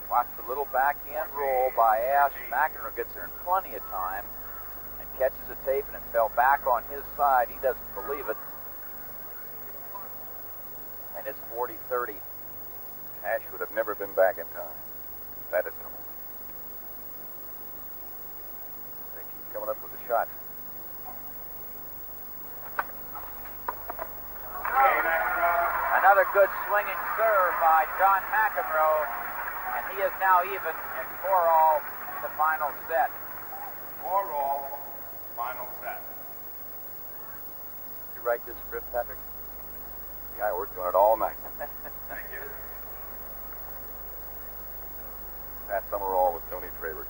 Watch the little backhand roll by Ashe. McEnroe gets there in plenty of time and catches the tape, and it fell back on his side. He doesn't believe it. And it's 40-30. Ashe would have never been back in time. That had come. They keep coming up with the shots. Another good swinging serve by John McEnroe, and he is now even in 4-all in the final set. 4-all, final set. Did you write this script, Patrick? Yeah, I worked on it all night. Thank you. Pat Summerall with Tony Trabert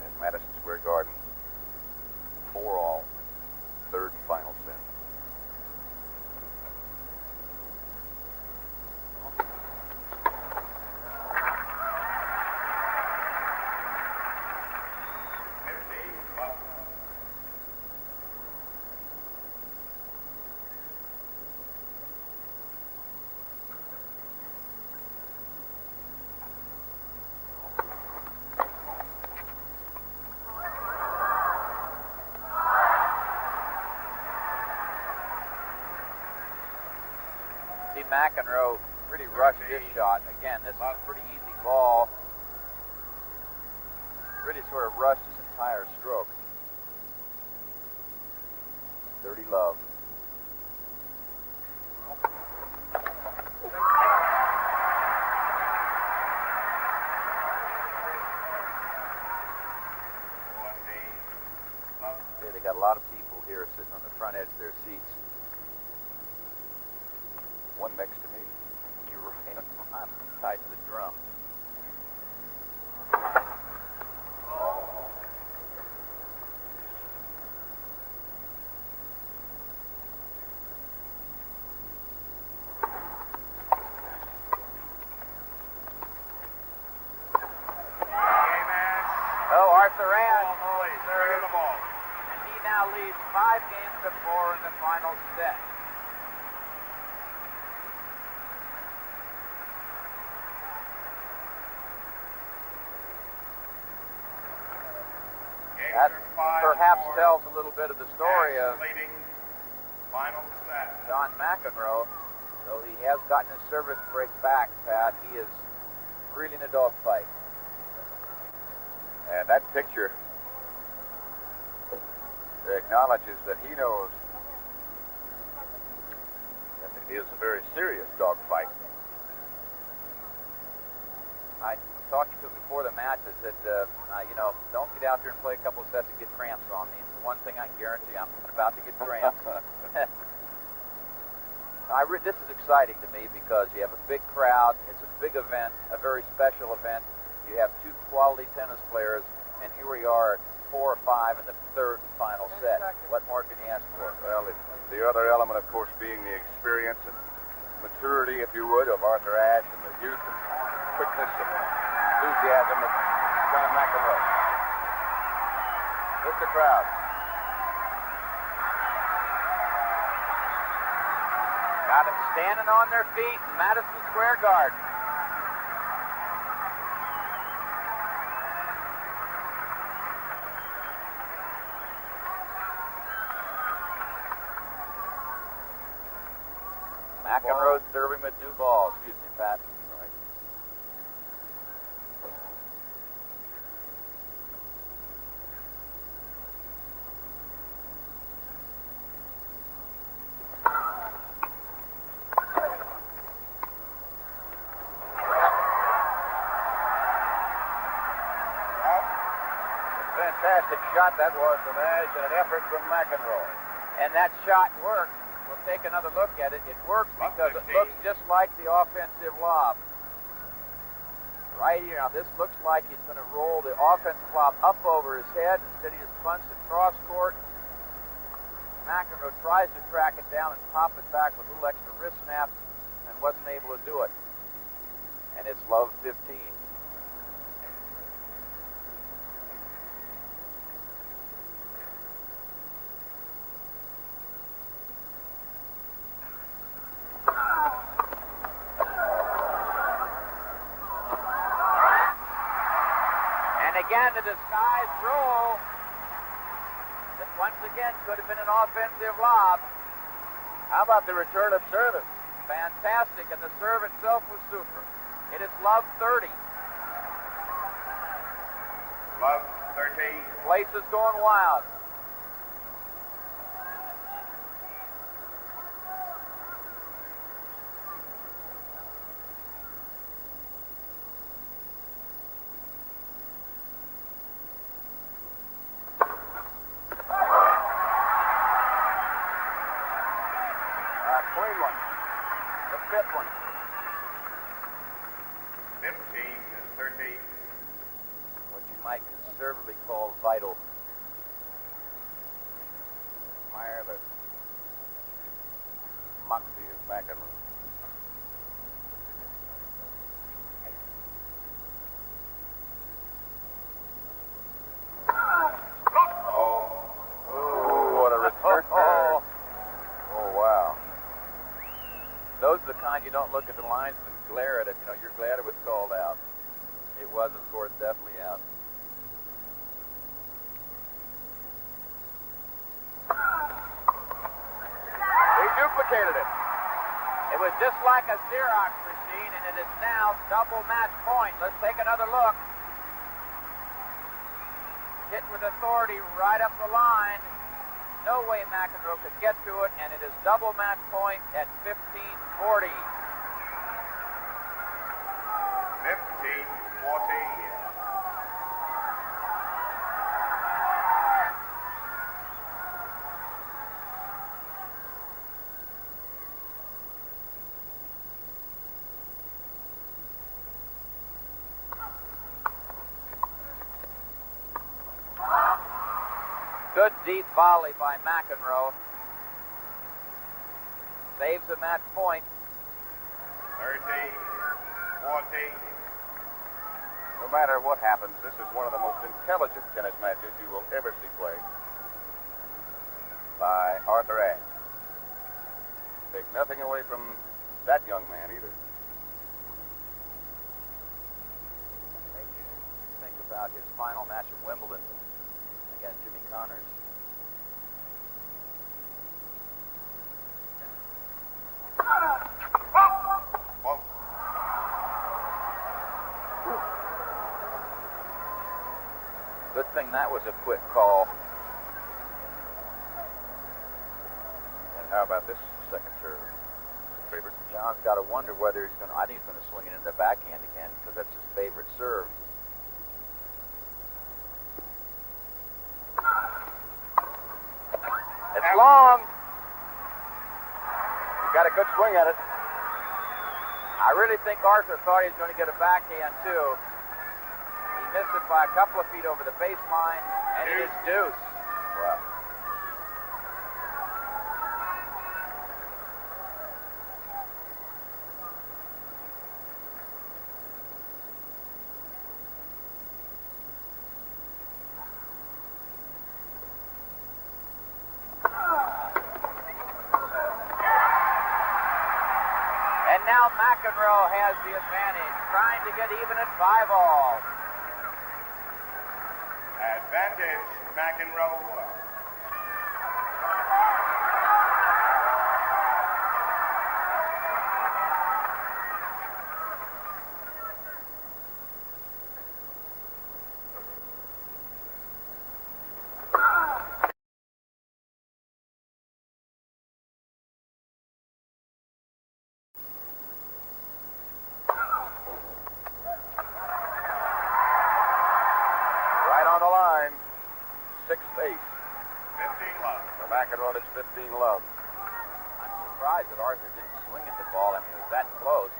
at Madison Square Garden. 4-all, third and final set. McEnroe really rushed this shot. Again, this is a pretty easy ball. Really sort of rushed his entire stroke. Dirty love. Okay, they got a lot of people here sitting on the front edge of their seats. One next to me. You're right. I'm tied to the drum. Leads 5 games to 4 in the final set. That perhaps tells a little bit of the story of John McEnroe. Though he has gotten his service break back, Pat, he is really in a dogfight. And that picture acknowledges that he knows that it is a very serious dogfight. I talked to him before the match. I said, don't get out there and play a couple of sets and get cramps on me. It's the one thing I can guarantee, I'm about to get cramps. This is exciting to me because you have a big crowd. It's a big event, a very special event. You have 2 quality tennis players, and here we are at 4 or 5 in the 3rd and final set. What more can you ask for? Well, the other element, of course, being the experience and maturity, if you would, of Arthur Ashe, and the youth and quickness and enthusiasm of John McEnroe. Just the crowd. Got them standing on their feet in Madison Square Garden. McEnroe's serving with new balls. Excuse me, Pat. Right. Fantastic shot that was from Ashe, and an effort from McEnroe. And that shot worked. We'll take another look at it. It works because it looks just like the offensive lob. Right here. Now, this looks like he's going to roll the offensive lob up over his head. Instead, he just punts it cross court. McEnroe tries to track it down and pop it back with a little extra wrist snap and wasn't able to do it. And it's love 15. Again, the disguised roll that once again could have been an offensive lob. How about the return of service? Fantastic, and the serve itself was super. It is love 30. Love 30. Place is going wild. Conservatively called vital. Admire the moxie of McEnroe. Oh, what a return. Oh, wow. Those are the kind you don't look at the linesman and glare at it. You're glad it was called out. It was, of course, definitely out. Duplicated it. It was just like a Xerox machine, and it is now double match point. Let's take another look. Hit with authority right up the line. No way McEnroe could get to it, and it is double match point at 15-40. 15-14. Good deep volley by McEnroe. Saves a match point. 13-14. No matter what happens, this is one of the most intelligent tennis matches you will ever see played by Arthur Ashe. Take nothing away from that young man either. Make you think about his final match at Wimbledon against Jimmy Connors. Whoa. Good thing that was a quick call. And how about this second serve? Favorite? John's got to wonder whether he's going to, I think he's going to swing it into the backhand again because that's his favorite serve. It's long. He got a good swing at it. I really think Arthur thought he was going to get a backhand too. He missed it by a couple of feet over the baseline, and it is deuce. Wow. And now McEnroe has the advantage, trying to get even at 5-all. Advantage, McEnroe. Right on the line. 6-8. 15 love. For McEnroe, it's 15 love. I'm surprised that Arthur didn't swing at the ball. I mean, it was that close.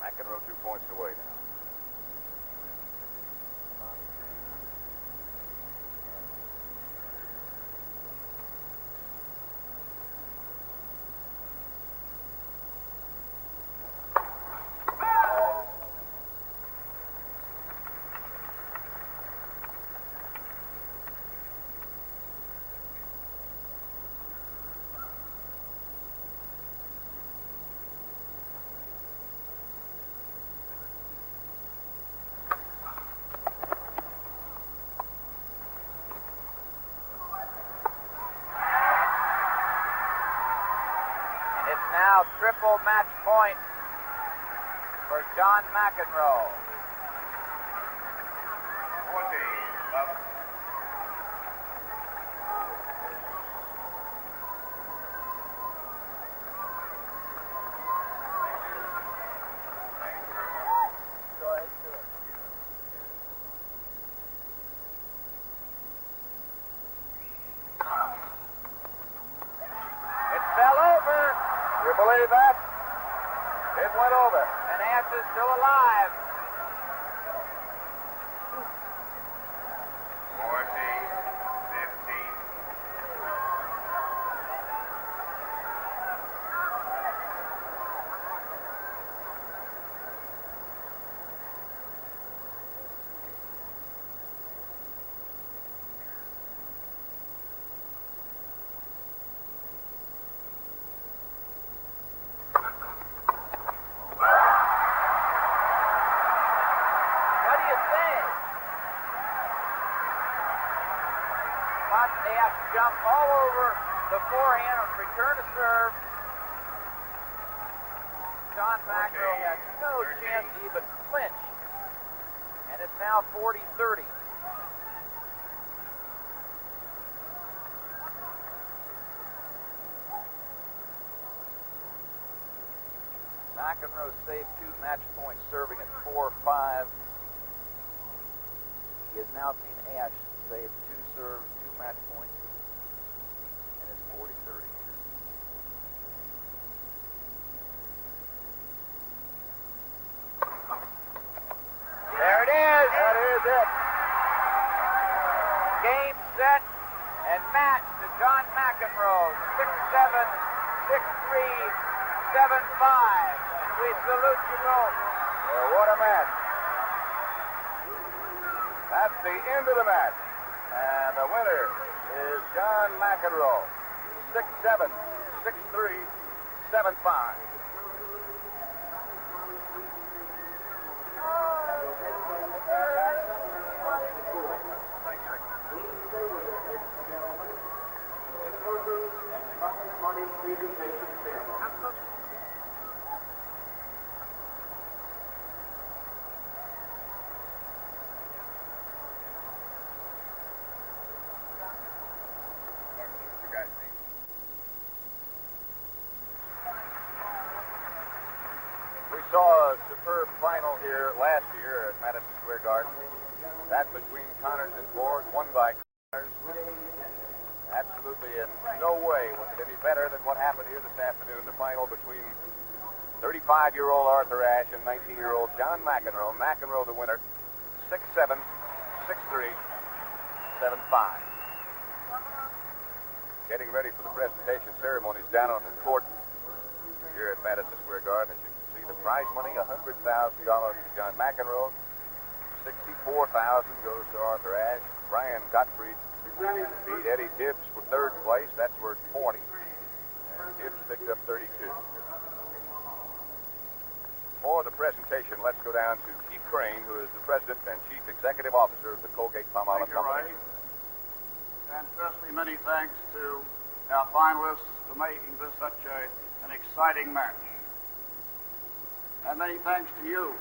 McEnroe 2 points away now. Now triple match point for John McEnroe. 14 love. Go ahead, do it. It fell over. You believe that? It went over. And Ashe is still alive. 14, 15. Watch Ashe jump all over the forehand on return to serve. John McEnroe had no chance to even flinch. And it's now 40-30. McEnroe saved 2 match points serving at 4-5. He has now seen Ashe save 2 serves, 2 match points, and it's 40-30. There it is. That is it. Game, set, and match to John McEnroe. 6-7, 6-3, 7-5. We salute you both. What a match. That's the end of the match. And the winner is John McEnroe. 6-7, 6-3, 7-5. We saw a superb final here last year at Madison Square Garden. That between Connors and Borg, won by Connors. Absolutely in no way was it any better than what happened here this afternoon, the final between 35-year-old Arthur Ashe and 19-year-old John McEnroe. McEnroe the winner, 6-7, 6-3, 7-5. Getting ready for the presentation ceremonies down on the court here at Madison Square Garden. As you can see, the prize money, $100,000 to John McEnroe. $64,000 goes to Arthur Ashe. Brian Gottfried beat Eddie Tibbs for 3rd place. That's worth 40. And Tibbs picked up 32. For the presentation, let's go down to Keith Crane, who is the President and Chief Executive Officer of the Colgate-Palmolive Company. And firstly, many thanks to our finalists for making this such an exciting match. And many thanks to you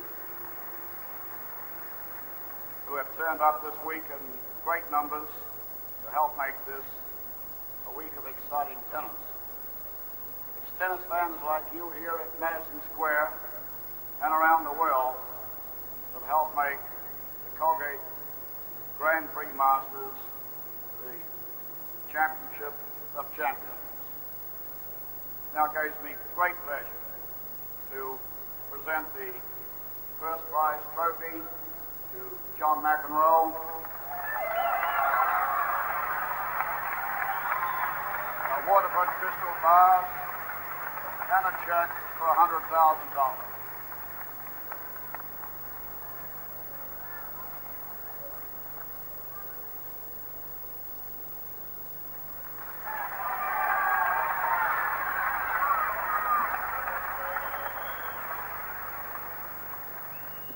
who have turned up this week in great numbers to help make this a week of exciting tennis. It's tennis fans like you here at Madison Square and around the world that help make the Colgate Gran Prix Masters the championship of champions. Now it gives me great pleasure to present the first prize trophy to John McEnroe. A Waterford crystal vase and a check for $100,000.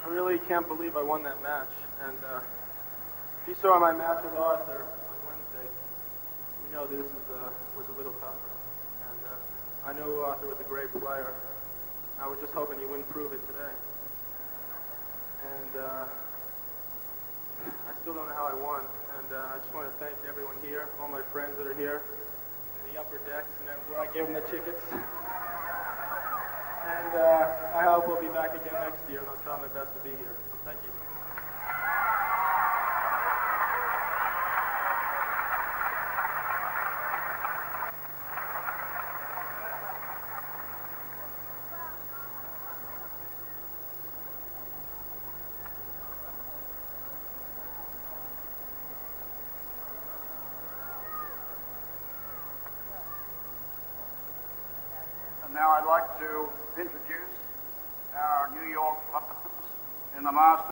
I really can't believe I won that match. And if you saw my match with Arthur on Wednesday, you know this was a little tougher. And I know Arthur was a great player. I was just hoping he wouldn't prove it today. And I still don't know how I won. And I just want to thank everyone here, all my friends that are here, in the upper decks and everywhere. I gave them the tickets. And I hope we'll be back again next year, and I'll try my best to be here. Thank you. And now I'd like to introduce our New York partners in the Masters.